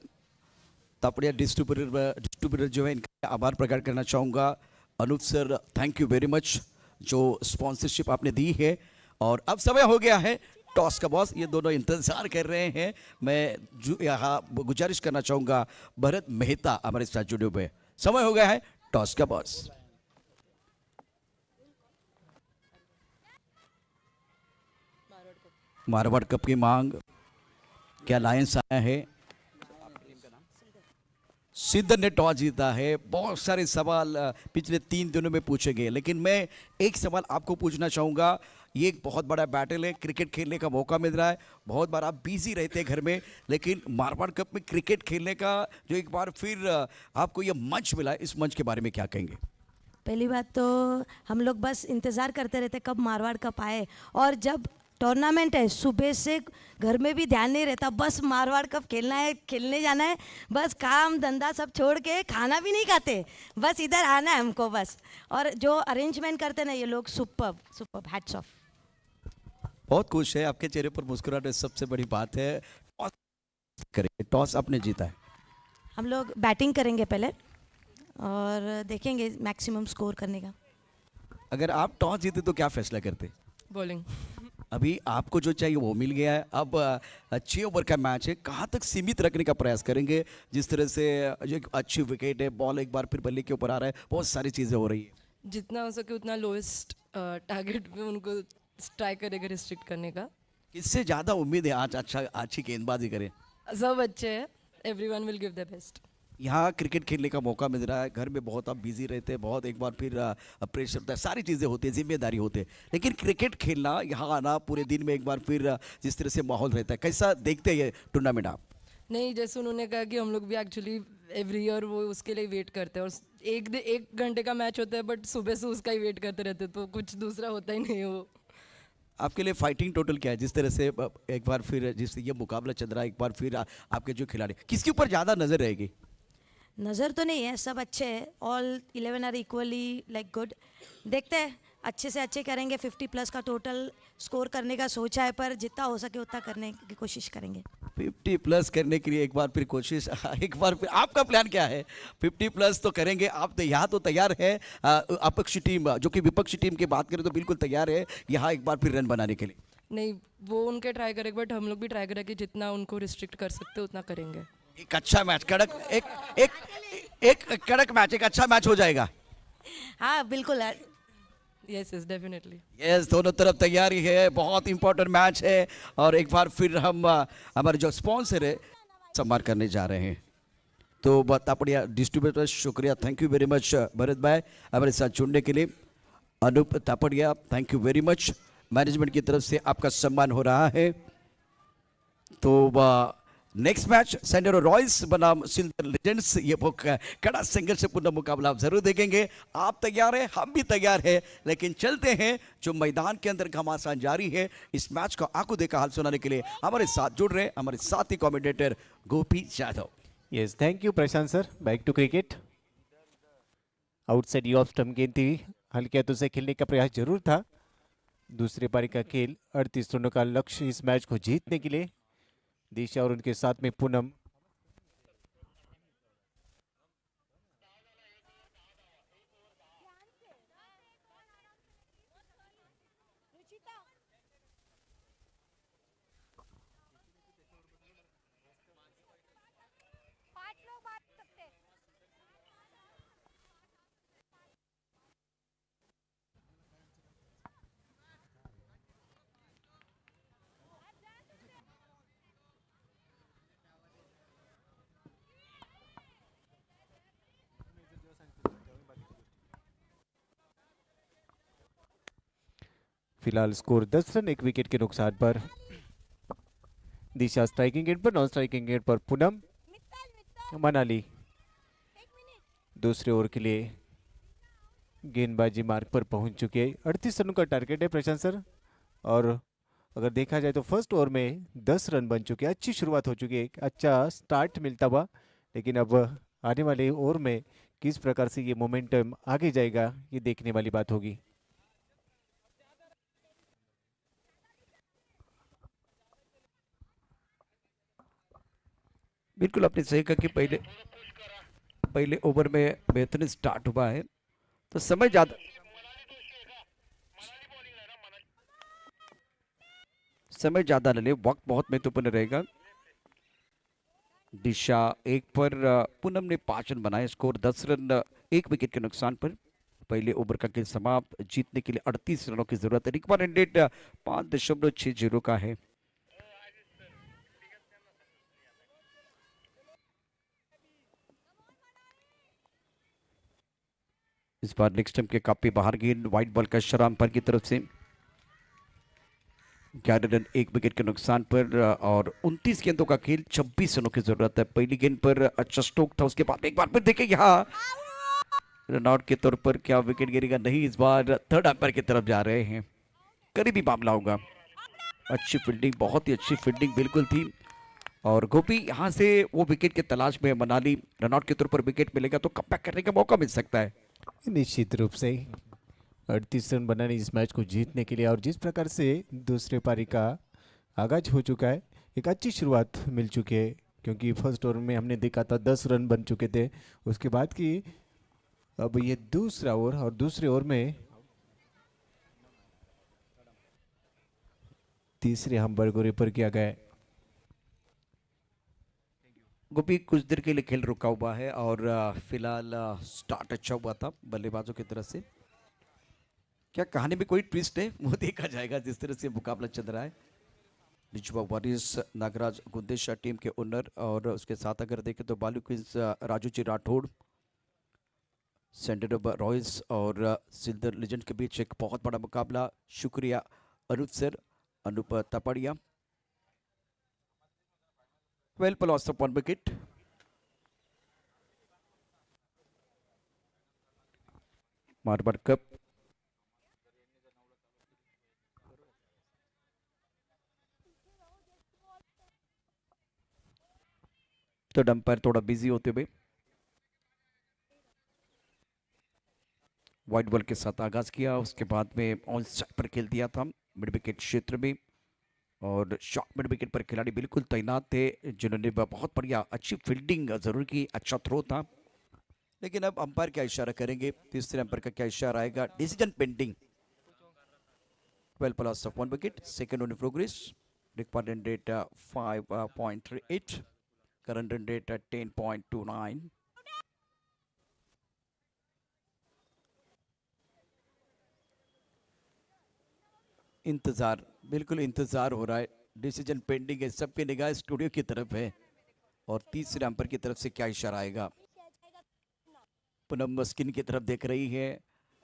तापड़िया डिस्ट्रीब्यूटर जो है, इनका आभार प्रकट करना चाहूँगा। Anup sir, thank you very much, जो स्पॉन्सरशिप आपने दी है। और अब समय हो गया है टॉस का बॉस, ये दोनों इंतजार कर रहे हैं। मैं यहाँ गुजारिश करना चाहूँगा भरत मेहता हमारे साथ जुड़े हुए, समय हो गया है टॉस का बॉस। मारवाड़ कप की मांग, क्या लायंस आया है? सिद्धर ने टॉस जीता है। बहुत सारे सवाल पिछले 3 दिनों में पूछे गए, लेकिन मैं एक सवाल आपको पूछना चाहूँगा। ये एक बहुत बड़ा बैटल है, क्रिकेट खेलने का मौका मिल रहा है। बहुत बार आप बिजी रहते हैं घर में, लेकिन मारवाड़ कप में क्रिकेट खेलने का जो एक बार फिर आपको ये मंच मिला है, इस मंच के बारे में क्या कहेंगे? पहली बात तो हम लोग बस इंतज़ार करते रहते कब मारवाड़ कप आए, और जब टूर्नामेंट है, सुबह से घर में भी ध्यान नहीं रहता, बस मारवाड़ कप खेलना है, खेलने जाना है, बस काम धंधा सब छोड़ के खाना भी नहीं खाते, बस इधर आना है हमको बस। और जो अरेंजमेंट करते ना ये लोग, सुपर्ब सुपर्ब, हैट्स ऑफ। बहुत खुश है, आपके चेहरे पर मुस्कुराहट सबसे बड़ी बात है। टॉस करें, टॉस आपने जीता है। हम लोग बैटिंग करेंगे पहले और देखेंगे मैक्सिमम स्कोर करने का। अगर आप टॉस जीते तो क्या फैसला करते? बॉलिंग। अभी आपको जो चाहिए वो मिल गया है। अब 6 ओवर का मैच है, कहाँ तक सीमित रखने का प्रयास करेंगे? जिस तरह से जो एक अच्छी विकेट है, बॉल एक बार फिर बल्ले के ऊपर आ रहा है, बहुत सारी चीज़ें हो रही है। जितना हो सके उतना लोएस्ट टारगेट में उनको ट्राई करेगा रिस्ट्रिक्ट करने का। किससे ज़्यादा उम्मीद है आज अच्छी गेंदबाजी करें? सब अच्छे हैं, everyone will give the best. यहाँ क्रिकेट खेलने का मौका मिल रहा है, घर में बहुत आप बिजी रहते हैं, बहुत एक बार फिर प्रेशर होता है, सारी चीज़ें होती है, जिम्मेदारी होती है, लेकिन क्रिकेट खेलना, यहाँ आना, पूरे दिन में एक बार फिर जिस तरह से माहौल रहता है, कैसा देखते हैं ये टूर्नामेंट आप? नहीं, जैसे उन्होंने कहा कि हम लोग भी एक्चुअली एवरी ईयर वो उसके लिए वेट करते हैं, और एक घंटे का मैच होता है बट सुबह से उसका ही वेट करते रहते हैं, तो कुछ दूसरा होता ही नहीं है वो। आपके लिए फाइटिंग टोटल क्या है? जिस तरह से एक बार फिर जिस ये मुकाबला चल रहा है, एक बार फिर आपके जो खिलाड़ी, किसके ऊपर ज़्यादा नज़र रहेगी? नज़र तो नहीं है, सब अच्छे हैं, all 11 are equally like good. देखते हैं, अच्छे से अच्छे करेंगे, 50+ का टोटल स्कोर करने का सोचा है, पर जितना हो सके उतना करने की कोशिश करेंगे। 50+ करने के लिए एक बार फिर कोशिश, एक बार फिर आपका प्लान क्या है? 50+ तो करेंगे आप, तो यहाँ तो तैयार है अपक्ष टीम, जो कि विपक्षी टीम की बात करें तो बिल्कुल तैयार है यहाँ एक बार फिर रन बनाने के लिए। नहीं, वो उनके ट्राई करेंगे बट हम लोग भी ट्राई करेंगे, जितना उनको रिस्ट्रिक्ट कर सकते उतना करेंगे। एक अच्छा मैच, कड़क एक कड़क मैच, एक अच्छा मैच हो जाएगा। हाँ बिल्कुल। Yes yes definitely. यस, दोनों तरफ तैयारी है, बहुत इंपॉर्टेंट मैच है, और एक बार फिर हम हमारे जो स्पॉन्सर है सम्मान करने जा रहे हैं। तो तापड़िया डिस्ट्रीब्यूटर, शुक्रिया, thank you very much Bharat भाई हमारे साथ जुड़ने के लिए। Anup Tapadia, thank you very much. Management की तरफ से आपका सम्मान हो रहा है। तो नेक्स्ट मैच सेंडरो रॉयल्स बनाम सिल्वर लेजेंड्स, ये वो कड़ा संघर्षपूर्ण मुकाबला आप जरूर देखेंगे। आप तैयार हैं, हम भी तैयार हैं, लेकिन चलते हैं, जो मैदान के अंदर घमासान जारी है, इस मैच का आंखों देखा हाल सुनाने के लिए हमारे साथ जुड़ रहे हैं हमारे साथी commentator Gopi Yadav. Yes, thank you Prashant sir. Back to cricket. Outside off stump गेंद थी, हल्के हाथों से खेलने का प्रयास जरूर था। दूसरे पारी का खेल 38 रनों का लक्ष्य इस मैच को जीतने के लिए। दिशा और उनके साथ में पूनम। फिलहाल स्कोर 10 रन, 1 विकेट के नुकसान पर। दिशा स्ट्राइकिंग एंड पर, नॉन स्ट्राइकिंग एंड पर पूनम। मनाली दूसरे ओवर के लिए गेंदबाजी मार्ग पर पहुंच चुके हैं। 38 रनों का टारगेट है प्रशांत सर, और अगर देखा जाए तो फर्स्ट ओवर में 10 रन बन चुके हैं। अच्छी शुरुआत हो चुकी है, एक अच्छा स्टार्ट मिलता हुआ, लेकिन अब आने वाले ओवर में किस प्रकार से ये मोमेंटम आगे जाएगा, ये देखने वाली बात होगी। बिल्कुल आपने सही कहा कि पहले ओवर में बेहतरीन स्टार्ट हुआ है, तो समय ज्यादा न ले, वक्त बहुत महत्वपूर्ण रहेगा। दिशा 1 पर, पूनम ने 5 रन बनाए, स्कोर 10 रन 1 विकेट के नुकसान पर। पहले ओवर का खेल समाप्त, जीतने के लिए 38 रनों की जरूरत है। रिक्वायर्ड रेट 5.60 का है। इस बार नेक्स्ट टाइम के काफी बाहर गेंद, व्हाइट बॉल का शराम पर की तरफ से 11 रन 1 विकेट के नुकसान पर, और 29 गेंदों का खेल, 26 रनों की जरूरत है। पहली गेंद पर अच्छा स्ट्रोक था, उसके बाद एक बार फिर देखें यहाँ रनआउट के तौर पर क्या विकेट गिरेगा? नहीं, इस बार थर्ड अंपायर की तरफ जा रहे हैं, करीबी मामला होगा। अच्छी फील्डिंग, बहुत ही अच्छी फील्डिंग बिल्कुल थी। और गोपी यहाँ से वो विकेट की तलाश में, मनाली रनआउट के तौर पर विकेट मिलेगा तो कमबैक करने का मौका मिल सकता है। निश्चित रूप से 38 रन बनाने इस मैच को जीतने के लिए, और जिस प्रकार से दूसरे पारी का आगाज हो चुका है, एक अच्छी शुरुआत मिल चुकी है। क्योंकि फर्स्ट ओवर में हमने देखा था 10 रन बन चुके थे, उसके बाद की अब ये दूसरा ओवर, और दूसरे ओवर में तीसरे अंपायर को रेफर किया गया है। गोपी कुछ देर के लिए खेल रुका हुआ है और फिलहाल स्टार्ट अच्छा हुआ था बल्लेबाजों की तरफ से। क्या कहानी में कोई ट्विस्ट है वो देखा जाएगा जिस तरह से मुकाबला चल रहा है। बिजवा वॉरियर्स नागराज गुंदेशा टीम के ओनर, और उसके साथ अगर देखें तो बालू queen's Raju ji Rathore, centre Royals और सिल्दर लेजेंड के बीच एक बहुत बड़ा मुकाबला। शुक्रिया अनूप सर, अनूप तपड़िया। 12 पर loss of 1 wicket. Marwar cup तो अंपायर थोड़ा बिजी होते हुए वाइड बॉल के साथ आगाज किया, उसके बाद में ऑन साइड पर खेल दिया था मिड विकेट क्षेत्र में, और शॉर्ट मिड विकेट पर खिलाड़ी बिल्कुल तैनात थे जिन्होंने बहुत बढ़िया अच्छी फील्डिंग जरूर की, अच्छा थ्रो था। लेकिन अब अंपायर क्या इशारा करेंगे, तीसरे अंपायर का क्या इशारा आएगा। Decision pending. 12 पर loss of 1 wicket, second over in progress. Required run rate 5.38, current run rate 10.29। इंतजार, बिल्कुल इंतजार हो रहा है, डिसीजन पेंडिंग है, सबकी निगाह स्टूडियो की तरफ है और तीसरे अंपायर की तरफ से क्या इशारा आएगा। पूनम स्किन की तरफ देख रही है,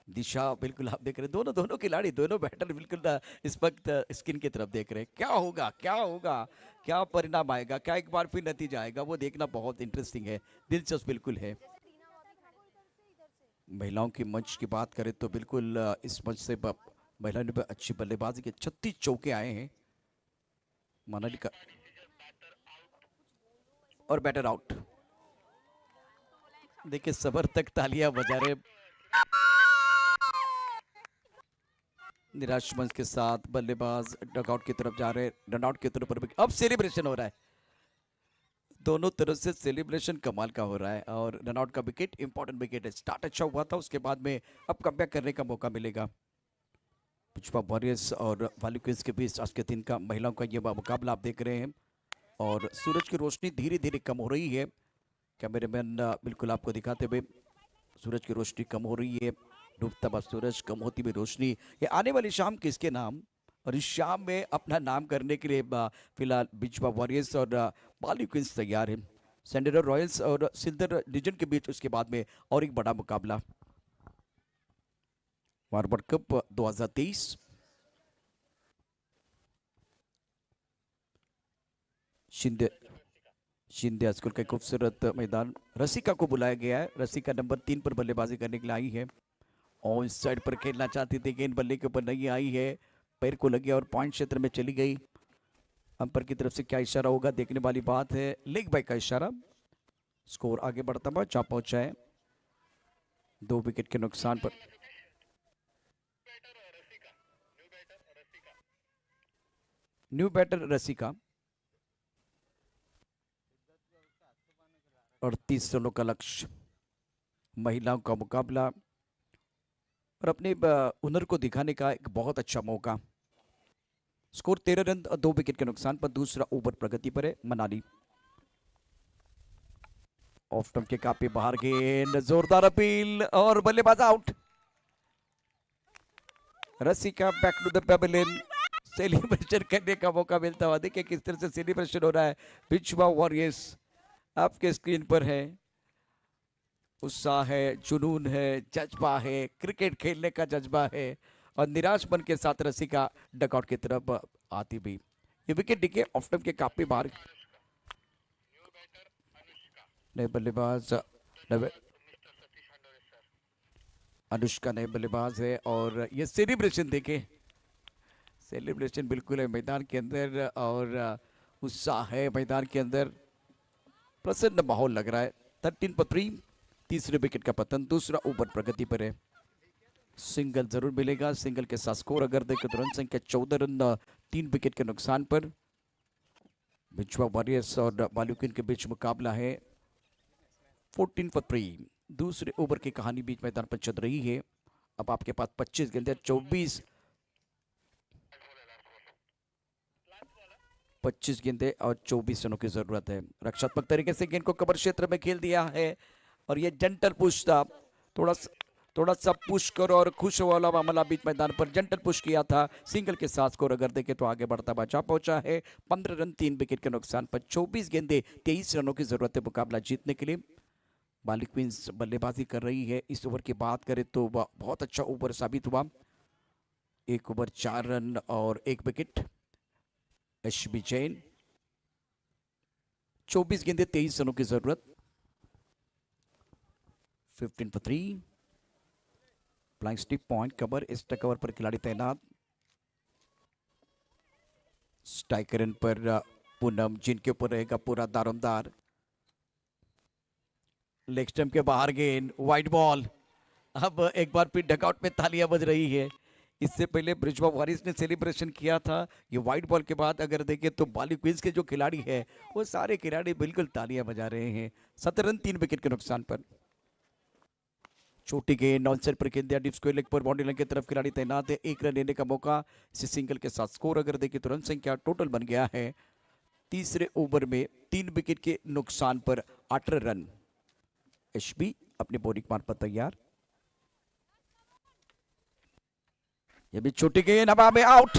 दिशा बिल्कुल आप देख रहे हैं, दोनों खिलाड़ी, दोनों बैटर बिल्कुल इस वक्त स्किन की तरफ देख रहे हैं। क्या होगा, क्या होगा, क्या परिणाम आएगा, क्या एक बार फिर नतीजा आएगा, वो देखना बहुत इंटरेस्टिंग है, दिलचस्प बिल्कुल है। महिलाओं की मंच की बात करें तो बिल्कुल इस मंच से महिलाओं ने अच्छी बल्लेबाजी के 36 चौके आए हैं। मनाली का और बैटर आउट। देखिए समर्थक तालियां बजा रहे, निराश मंच के साथ बल्लेबाज डगआउट की तरफ जा रहे, रनआउट की तरफ पर अब सेलिब्रेशन हो रहा है, दोनों तरफ से सेलिब्रेशन कमाल का हो रहा है। और रनआउट का विकेट इंपॉर्टेंट विकेट है, स्टार्ट अच्छा हुआ था, उसके बाद में अब कमबैक करने का मौका मिलेगा। बिजवा वॉरियर्स और बालू क्वींस के बीच आज के दिन का महिलाओं का ये मुकाबला आप देख रहे हैं, और सूरज की रोशनी धीरे धीरे कम हो रही है। कैमरामैन बिल्कुल आपको दिखाते हुए, सूरज की रोशनी कम हो रही है, डूबता हुआ सूरज, कम होती हुई रोशनी, ये आने वाली शाम किसके नाम, और इस शाम में अपना नाम करने के लिए फिलहाल बिजवा वॉरियर्स और बालू क्वींस तैयार है। सेंडर रॉयल्स और सिल्दर लेजेंड के बीच उसके बाद में और एक बड़ा मुकाबला, मारवाड़ कप 2023। शिंदे स्कूल का खूबसूरत मैदान, रसिका को बुलाया गया है, रसिका नंबर 3 पर बल्लेबाजी करने के लिए आई है, ऑन साइड पर खेलना चाहती थी, गेंद बल्ले के ऊपर नहीं आई है, पैर को लगी और पॉइंट क्षेत्र में चली गई। अंपायर की तरफ से क्या इशारा होगा, देखने वाली बात है, लेग बाय का इशारा। स्कोर आगे बढ़ता हुआ जहां पहुंचा है 2 विकेट के नुकसान पर। न्यू बैटर रसिका, 38 रनों का लक्ष्य, महिलाओं का मुकाबला और अपने हुनर को दिखाने का एक बहुत अच्छा मौका। स्कोर 13 रन 2 विकेट के नुकसान पर, दूसरा ओवर प्रगति पर है मनाली। ऑफ स्टंप के काफी बाहर गेंद, जोरदार अपील और बल्लेबाज out. Rasika back to the pavilion, celebration करने का मौका मिलता हुआ, देखिए किस तरह से सेलिब्रेशन हो रहा है। बिजवा वॉरियर्स आपके स्क्रीन पर है, उत्साह है, जुनून है, जज्बा है, क्रिकेट खेलने का जज्बा है, और निराश मन के साथ रसिका डकआउट की तरफ आती भी। ये विकेट दिखे ऑफ स्टंप के काफी बाहर। नए बल्लेबाज अनुष्का नए बल्लेबाज है, और ये सेलिब्रेशन देखे, सेलिब्रेशन बिल्कुल है मैदान के अंदर और उत्साह है मैदान के अंदर, प्रसन्न माहौल लग रहा है। 13 पर 3, तीसरे विकेट का पतन, दूसरा ओवर प्रगति पर है। सिंगल जरूर मिलेगा, सिंगल के साथ स्कोर अगर देखें तो रन संख्या 14 रन 3 विकेट के नुकसान पर। बिजवा वॉरियर्स और बालुकिन के बीच मुकाबला है। 14 for 3, दूसरे ओवर की कहानी बीच मैदान पर चल रही है। अब आपके पास 25 गेंदें, 25 गेंदें और 24 रनों की जरूरत है। रक्षात्मक तरीके से गेंद को कवर क्षेत्र में खेल दिया है और ये जेंटल पुश था, थोड़ा सा पुश करो और खुश वाला मामला बीच मैदान पर जेंटल पुश किया था। सिंगल के साथ स्कोर अगर देखें तो आगे बढ़ता बचा पहुंचा है। 15 रन 3 विकेट के नुकसान पर 24 गेंदें 23 रनों की जरूरत है मुकाबला जीतने के लिए। बाली क्वींस बल्लेबाजी कर रही है। इस ओवर की बात करें तो बहुत अच्छा ओवर साबित हुआ। 1 ओवर 4 रन और 1 विकेट। एशबी जैन 24 गेंदें 23 रनों की जरूरत। 15 for 3, फ्लाइंग स्टिप पॉइंट कवर, इस कवर पर खिलाड़ी तैनात। स्ट्राइक रन पर पूनम, जिनके ऊपर रहेगा पूरा दारोमदार। लेग स्टंप के बाहर गेंद, वाइड बॉल। अब एक बार फिर डगआउट में तालियां बज रही है। इससे पहले ब्रिजवा वॉरियर्स ने सेलिब्रेशन किया था। ये वाइड बॉल के बाद अगर देखें तो बाली क्वींस के जो खिलाड़ी है वो सारे खिलाड़ी बिल्कुल तालियां बजा रहे हैं। 17 रन 3 विकेट के नुकसान पर। छोटी गेंद नॉन सेट पर खेल दिया, डिप स्क्वायर लेग पर, बाउंड्री लाइन की तरफ खिलाड़ी तैनात है। 1 रन लेने का मौका। इसे सिंगल के साथ स्कोर अगर देखें तो रन संख्या टोटल बन गया है तीसरे ओवर में 3 विकेट के नुकसान पर 18 रन। एशबी अपने बॉलिंग मार्ग पर तैयार। ये भी छोटी गेंद हवा में आउट।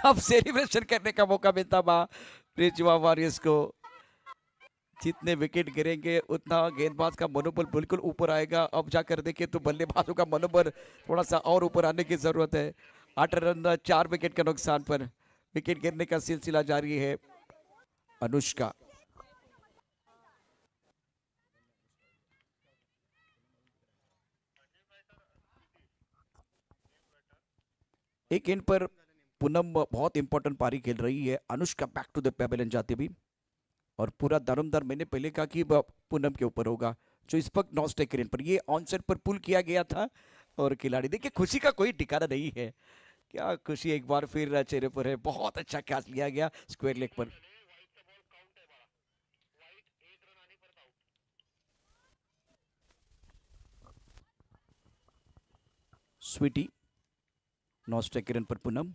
अब सेलिब्रेशन करने का मौका मिलता ब्रिजवा वॉरियर्स को। जितने विकेट गिरेंगे उतना गेंदबाज का मनोबल बिल्कुल ऊपर आएगा। अब जाकर देखें तो बल्लेबाजों का मनोबल थोड़ा सा और ऊपर आने की जरूरत है। 8 रन 4 विकेट के नुकसान पर विकेट गिरने का सिलसिला जारी है। अनुष्का एक गेंद पर पूनम बहुत इंपॉर्टेंट पारी खेल रही है। Anushka back to the pavilion जाती भी और पूरा दारोमदार मैंने पहले कहा कि पूनम के ऊपर होगा। जो इस वक्त नॉन स्ट्राइक रेन पर ये ऑन सेट पर पुल किया गया था और खिलाड़ी देखिए खुशी का कोई ठिकाना नहीं है। क्या खुशी एक बार फिर चेहरे पर है। बहुत अच्छा कैच लिया गया स्क्वायर लेग पर। स्वीटी नॉन स्ट्राइक रन पर पूनम।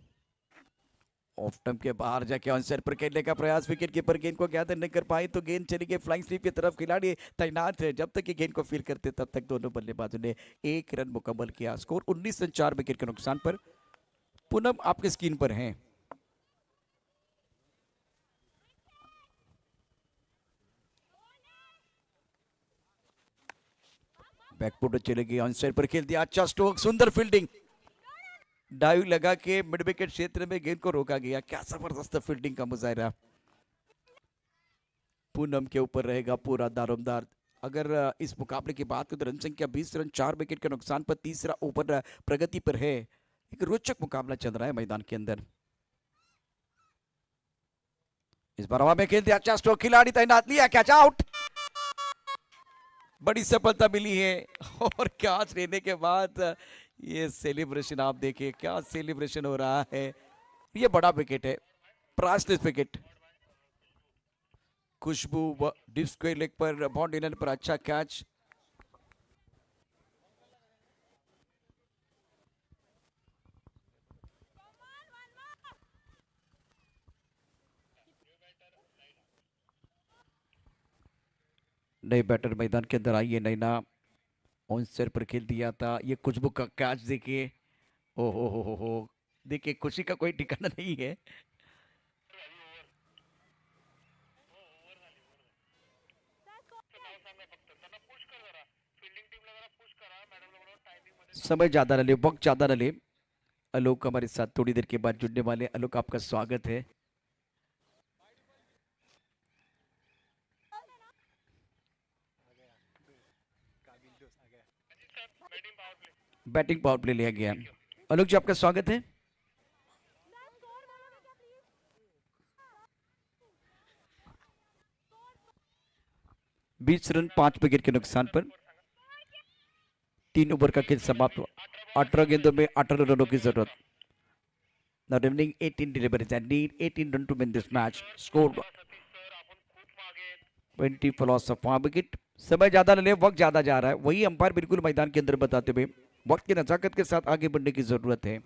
ऑफ टर्म के बाहर जाके ऑन साइड पर खेलने का प्रयास, विकेट कीपर गेंद को ज्ञात नहीं कर पाए तो गेंद चली गई फ्लाइंग स्वीप की तरफ। खिलाड़ी तैनात है। जब तक ये गेंद को फील करते तब तक दोनों बल्लेबाजों ने 1 रन मुकम्मल किया। स्कोर 19 रन 4 विकेट के नुकसान पर। पूनम आपके स्क्रीन पर हैं। बैकफुट चलेगी, ऑन साइड पर खेल दिया। अच्छा स्ट्रोक, सुंदर फील्डिंग। डाइव लगा के मिड विकेट क्षेत्र में गेंद को रोका गया। क्या जबरदस्त फील्डिंग का मुजाहरा। पूनम के ऊपर रहेगा पूरा दारोमदार। अगर इस मुकाबले की बात करें तो रन संख्या 20 रन 4 विकेट के नुकसान पर तीसरा ओवर प्रगति पर है। एक रोचक मुकाबला चल रहा है मैदान के अंदर। इस बार हवा में खेल दिया। अच्छा स्ट्रोक, खिलाड़ी तैनात, लिया कैच, आउट। बड़ी सफलता मिली है और कैच लेने के बाद ये सेलिब्रेशन आप देखिए, क्या सेलिब्रेशन हो रहा है। ये बड़ा विकेट है, प्राइसलेस विकेट। खुशबू डिप स्क्वायर लेग पर, बाउंड्री लाइन पर अच्छा कैच। नए बैटर मैदान के अंदर आई है नैना। ऑन सर पर खेल दिया था। ये खुशबू का कैच देखिए। ओ हो देखिए, खुशी का कोई ठिकाना नहीं है। समय ज्यादा न ले, वक्त ज्यादा न ले। आलोक हमारे साथ थोड़ी देर के बाद जुड़ने वाले। आलोक आपका स्वागत है। बैटिंग पावर प्ले लिया गया। आलोक जी आपका स्वागत है। 20 रन 5 विकेट के नुकसान पर 3 ओवर का खेल समाप्त हुआ। 18 गेंदों में 18 रनों की जरूरत। Now remaining 18 deliveries and need 18 run to win this match. Score 20 for loss of 5 wicket. समय ज्यादा ले, वक्त ज्यादा जा रहा है, वही अंपायर बिल्कुल मैदान के अंदर बताते हुए वक्त की नजाकत के साथ आगे बढ़ने की जरूरत है।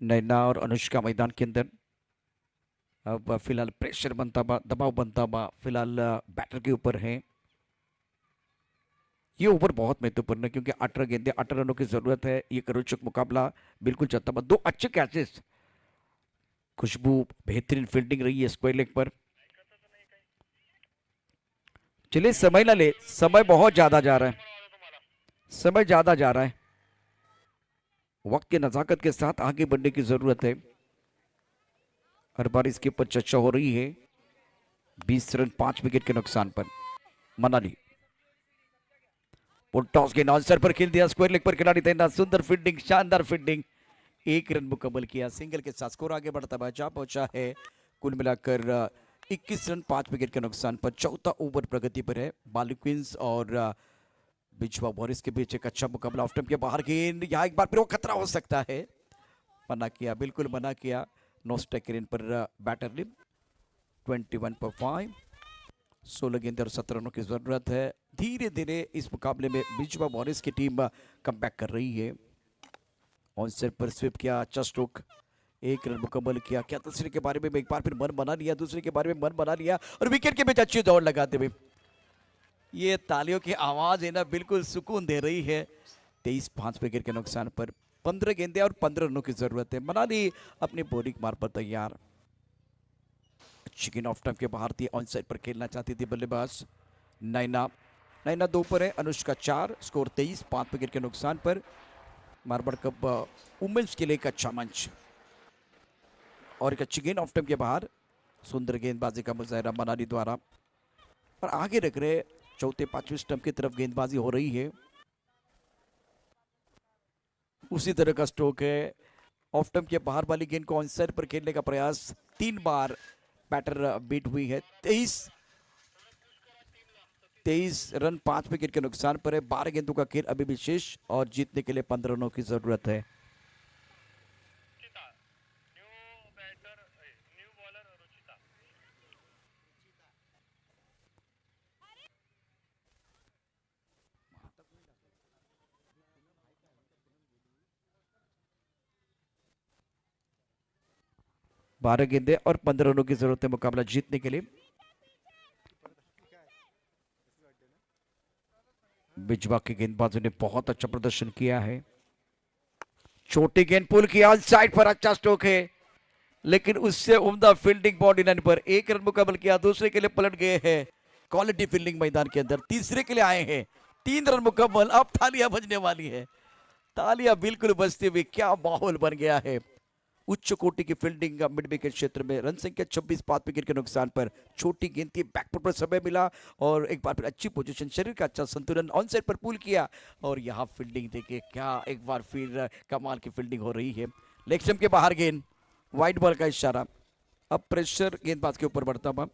नैना और अनुष्का मैदान के अंदर। अब फिलहाल प्रेशर बनता हुआ, दबाव बनता हुआ फिलहाल बैटर के ऊपर है। ये ओवर बहुत महत्वपूर्ण है क्योंकि 18 गेंदे 18 रनों की जरूरत है। ये रोचक मुकाबला बिल्कुल चलता हुआ। 2 अच्छे कैचेस। खुशबू बेहतरीन फील्डिंग रही है स्क्वायर लेग पर। चलिए समय ना ले, समय बहुत ज्यादा जा रहा है, समय ज्यादा जा रहा है। वक्त की नजाकत के साथ आगे बढ़ने की जरूरत है। हर बार इसके ऊपर चर्चा हो रही है। 20 रन 5 विकेट के नुकसान पर मनाली। वो टॉस गेंद आंसर पर खेल दिया, स्क्वायर लेग पर खिलाड़ी तैनात। सुंदर फील्डिंग, शानदार फील्डिंग। 1 रन मुकम्मल किया, सिंगल के साथ स्कोर आगे बढ़ता हुआ जा पहुंचा है कुल मिलाकर 21 रन 5 विकेट के नुकसान पर। चौथा ओवर प्रगति पर है। बाली क्वींस और बिजवा वॉरियर्स के बीच एक अच्छा मुकाबला। ऑफ स्टंप के बाहर गेंद, यहाँ एक बार फिर वो खतरा हो सकता है। मना किया, बिल्कुल मना किया। नो स्ट्राइक रेट पर बैटर ने 21 पर 5। 16 गेंद और 17 रनों की जरूरत है। धीरे धीरे इस मुकाबले में बिजवा वॉरियर्स की टीम कमबैक कर रही है। ऑन सेट पर स्वीप किया, अच्छा स्ट्रोक, 1 रन मुकम्मल किया। क्या दूसरे के बारे में एक बार फिर मन बना लिया, दूसरे के बारे में मन बना लिया और विकेट के बीच अच्छी दौड़ लगाते हुए। ये तालियों की आवाज है ना, बिल्कुल सुकून दे रही है। 23-5 विकेट के नुकसान पर 15 गेंदे और 15 रनों की जरूरत है। मनाली अपनी बॉलिंग मार पर तैयार। चिकन ऑफ टाइम के बाहर थी, ऑन साइड पर खेलना चाहती थी बल्लेबाज नैना। 2 पर है, अनुष्का 4। स्कोर 23-5 विकेट के नुकसान पर। मार्बल कप वुमेन्स के लिए एक अच्छा मंच और एक अच्छी गेंद ऑफ टाइम के बाहर। सुंदर गेंदबाजी का मुजाहरा मनाली द्वारा और आगे रख रहे चौथे 5वें स्टंप की तरफ गेंदबाजी हो रही है। उसी तरह का स्ट्रोक है। ऑफ स्टंप के बाहर वाली गेंद को ऑन साइड पर खेलने का प्रयास 3 बार बैटर बीट हुई है। 23 रन 5 विकेट के नुकसान पर है। 12 गेंदों का खेल अभी भी शेष और जीतने के लिए 15 रनों की जरूरत है। बारह गेंदे और 15 रनों की जरूरत है मुकाबला जीतने के लिए। बिजवा के गेंदबाजों ने बहुत अच्छा प्रदर्शन किया है। छोटी गेंद पुल किया, साइड पर अच्छा स्ट्रोक है लेकिन उससे उम्दा फील्डिंग बॉडी लाइन पर। 1 रन मुकम्मल किया, दूसरे के लिए पलट गए हैं। क्वालिटी फील्डिंग मैदान के अंदर। तीसरे के लिए आए हैं, 3 रन मुकम्मल। अब तालियां बजने वाली है, तालियां बिल्कुल बजती हुई। क्या माहौल बन गया है। उच्च कोटि की फील्डिंग मिड विकेट क्षेत्र में। रन संख्या 26, 5 विकेट के नुकसान पर। छोटी गेंद थी, बैकफुट पर समय मिला और एक बार फिर अच्छी पोजीशन, शरीर का अच्छा संतुलन, ऑन साइड पर पुल किया और यहाँ फील्डिंग देखिए, क्या एक बार फिर कमाल की फील्डिंग हो रही है। लेग स्टंप के बाहर गेंद, वाइड बॉल का इशारा। अब प्रेशर गेंदबाज के ऊपर बढ़ता हुआ।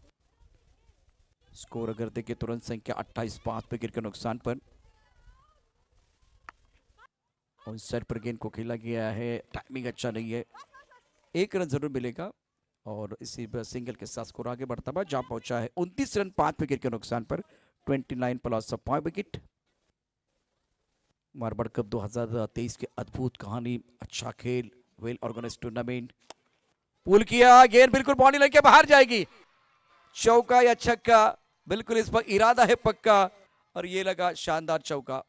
स्कोर अगर देखें तो रन संख्या 28, 5 विकेट के नुकसान पर। ऑन साइड पर गेंद को खेला गया है, टाइमिंग अच्छा नहीं है। 1 रन जरूर मिलेगा और इसी सिंगल के साथ स्कोर आगे बढ़ता हुआ जा पहुंचा है 29 रन 5 विकेट के नुकसान पर। 29 प्लस 5 विकेट। मार्बल कप 2023 की अद्भुत कहानी, अच्छा खेल, वेल ऑर्गेनाइज्ड टूर्नामेंट। पुल किया, गेंद बिल्कुल बॉडी लाइन के बाहर जाएगी। चौका या छक्का, बिल्कुल इस पर इरादा है पक्का और ये लगा शानदार चौका।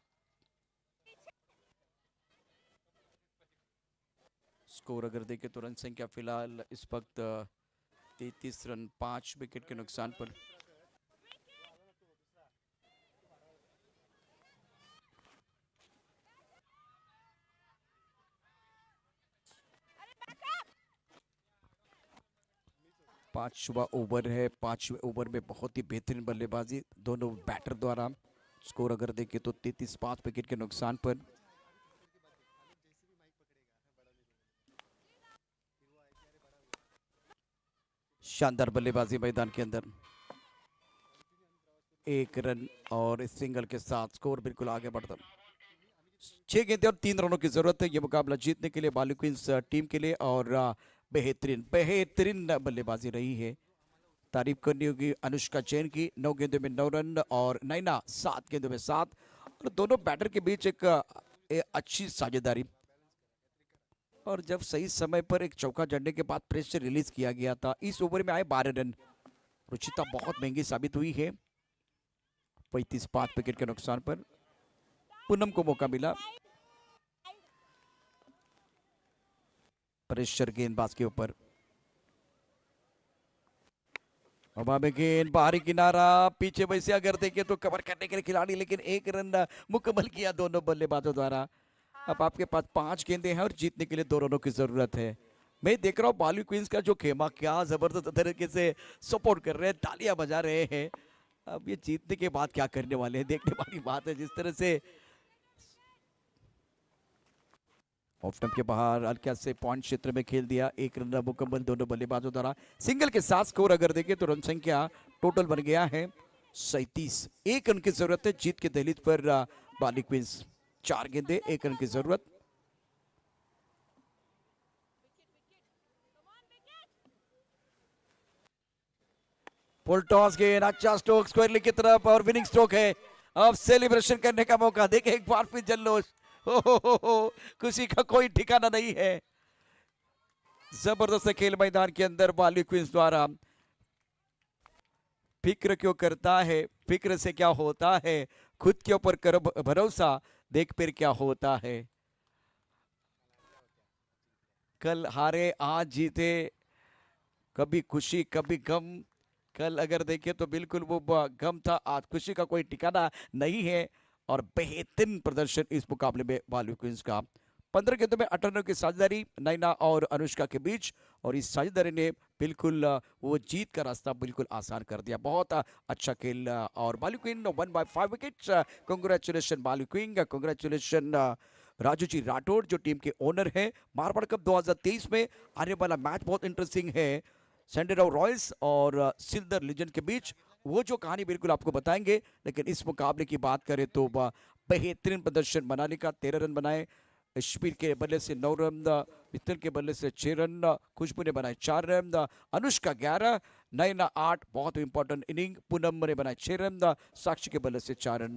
स्कोर अगर देखें तो रन संख्या फिलहाल इस वक्त 33 रन 5 विकेट के नुकसान पर। पांचवा ओवर है। 5वें ओवर में बहुत ही बेहतरीन बल्लेबाजी दोनों बैटर द्वारा। स्कोर अगर देखें तो 33, 5 विकेट के नुकसान पर। शानदार बल्लेबाजी मैदान के अंदर, 1 रन और इस सिंगल के साथ स्कोर बिल्कुल आगे बढ़ता। 6 गेंदें और 3 रनों की जरूरत है ये मुकाबला जीतने के लिए बाली क्वींस टीम के लिए। और बेहतरीन बेहतरीन बल्लेबाजी रही है, तारीफ करनी होगी अनुष्का जैन की। 9 गेंदों में 9 रन और नैना 7 गेंदों में 7, और दोनों बैटर के बीच एक अच्छी साझेदारी। और जब सही समय पर एक चौका जड़ने के बाद प्रेशर रिलीज किया गया था, इस ओवर में आए 12 रन। रुचिता बहुत महंगी साबित हुई है, 35 विकेट के नुकसान पर पूनम को मौका मिला। प्रेशर गेंदबाज के ऊपर, हवा में गेंद बाहरी किनारा, पीछे वैसे अगर देखें तो कवर करने के लिए खिलाड़ी, लेकिन 1 रन मुकम्मल किया दोनों बल्लेबाजों द्वारा। अब आपके पास 5 गेंदें हैं और जीतने के लिए 2 रनों की जरूरत है। मैं देख रहा हूँ बाली क्वींस का जो खेमा क्या जबरदस्त तरीके से सपोर्ट कर रहे हैं, तालियां बजा रहे हैं। अब ये जीतने के बाद क्या करने वाले हैं देखने वाली बात है। जिस तरह से ऑफ स्टंप के बाहर हल्का से पॉइंट क्षेत्र में खेल दिया, 1 रन मुकम्मल दोनों बल्लेबाजों द्वारा। सिंगल के साथ स्कोर अगर देखें तो रन संख्या टोटल बन गया है 37। 1 रन की जरूरत है जीत के दहलीज पर बाली क्वींस। 4 गेंदे 1 रन की जरूरत। फुल टॉस गेंद, अच्छा स्ट्रोक स्क्वायरली की तरफ और विनिंग स्ट्रोक है। अब सेलिब्रेशन करने का मौका, देखें एक बार फिर जल्लोष, हो खुशी का कोई ठिकाना नहीं है। जबरदस्त खेल मैदान के अंदर बाली क्वींस द्वारा। फिक्र क्यों करता है, फिक्र से क्या होता है, खुद के ऊपर कर भरोसा, देख फिर क्या होता है। कल हारे आज जीते, कभी खुशी कभी गम। कल अगर देखें तो बिल्कुल वो गम था, आज खुशी का कोई ठिकाना नहीं है। और बेहतरीन प्रदर्शन इस मुकाबले में बाली क्वींस का। 15 गेंदों में 18 रनों की साझेदारी नैना और अनुष्का के बीच, और इस साझेदारी ने बिल्कुल वो जीत का रास्ता बिल्कुल आसान कर दिया। बहुत अच्छा खेल और बाली क्वीन 1/5 विकेट्स। कांग्रेचुलेशन बाली क्वीन, कांग्रेचुलेशन राजू जी राठौड़ जो टीम के ओनर हैं। मारवाड़ कप 2023 में आने वाला मैच बहुत इंटरेस्टिंग है, सेंडेराव रॉयल्स और सिल्दर लीजेंड के बीच। वो जो कहानी बिल्कुल आपको बताएंगे, लेकिन इस मुकाबले की बात करें तो बेहतरीन प्रदर्शन। मनाली का 13 रन बनाए, कश्मीर के बल्ले से 9 रन, मित्तल के बल्ले से 6 रन, खुशबू ने बनाए 4 रन, अनुष्का 11, नैना 8, बहुत इंपॉर्टेंट इनिंग, पूनम ने बनाए 6 रन, साक्षी के बल्ले से 4 रन।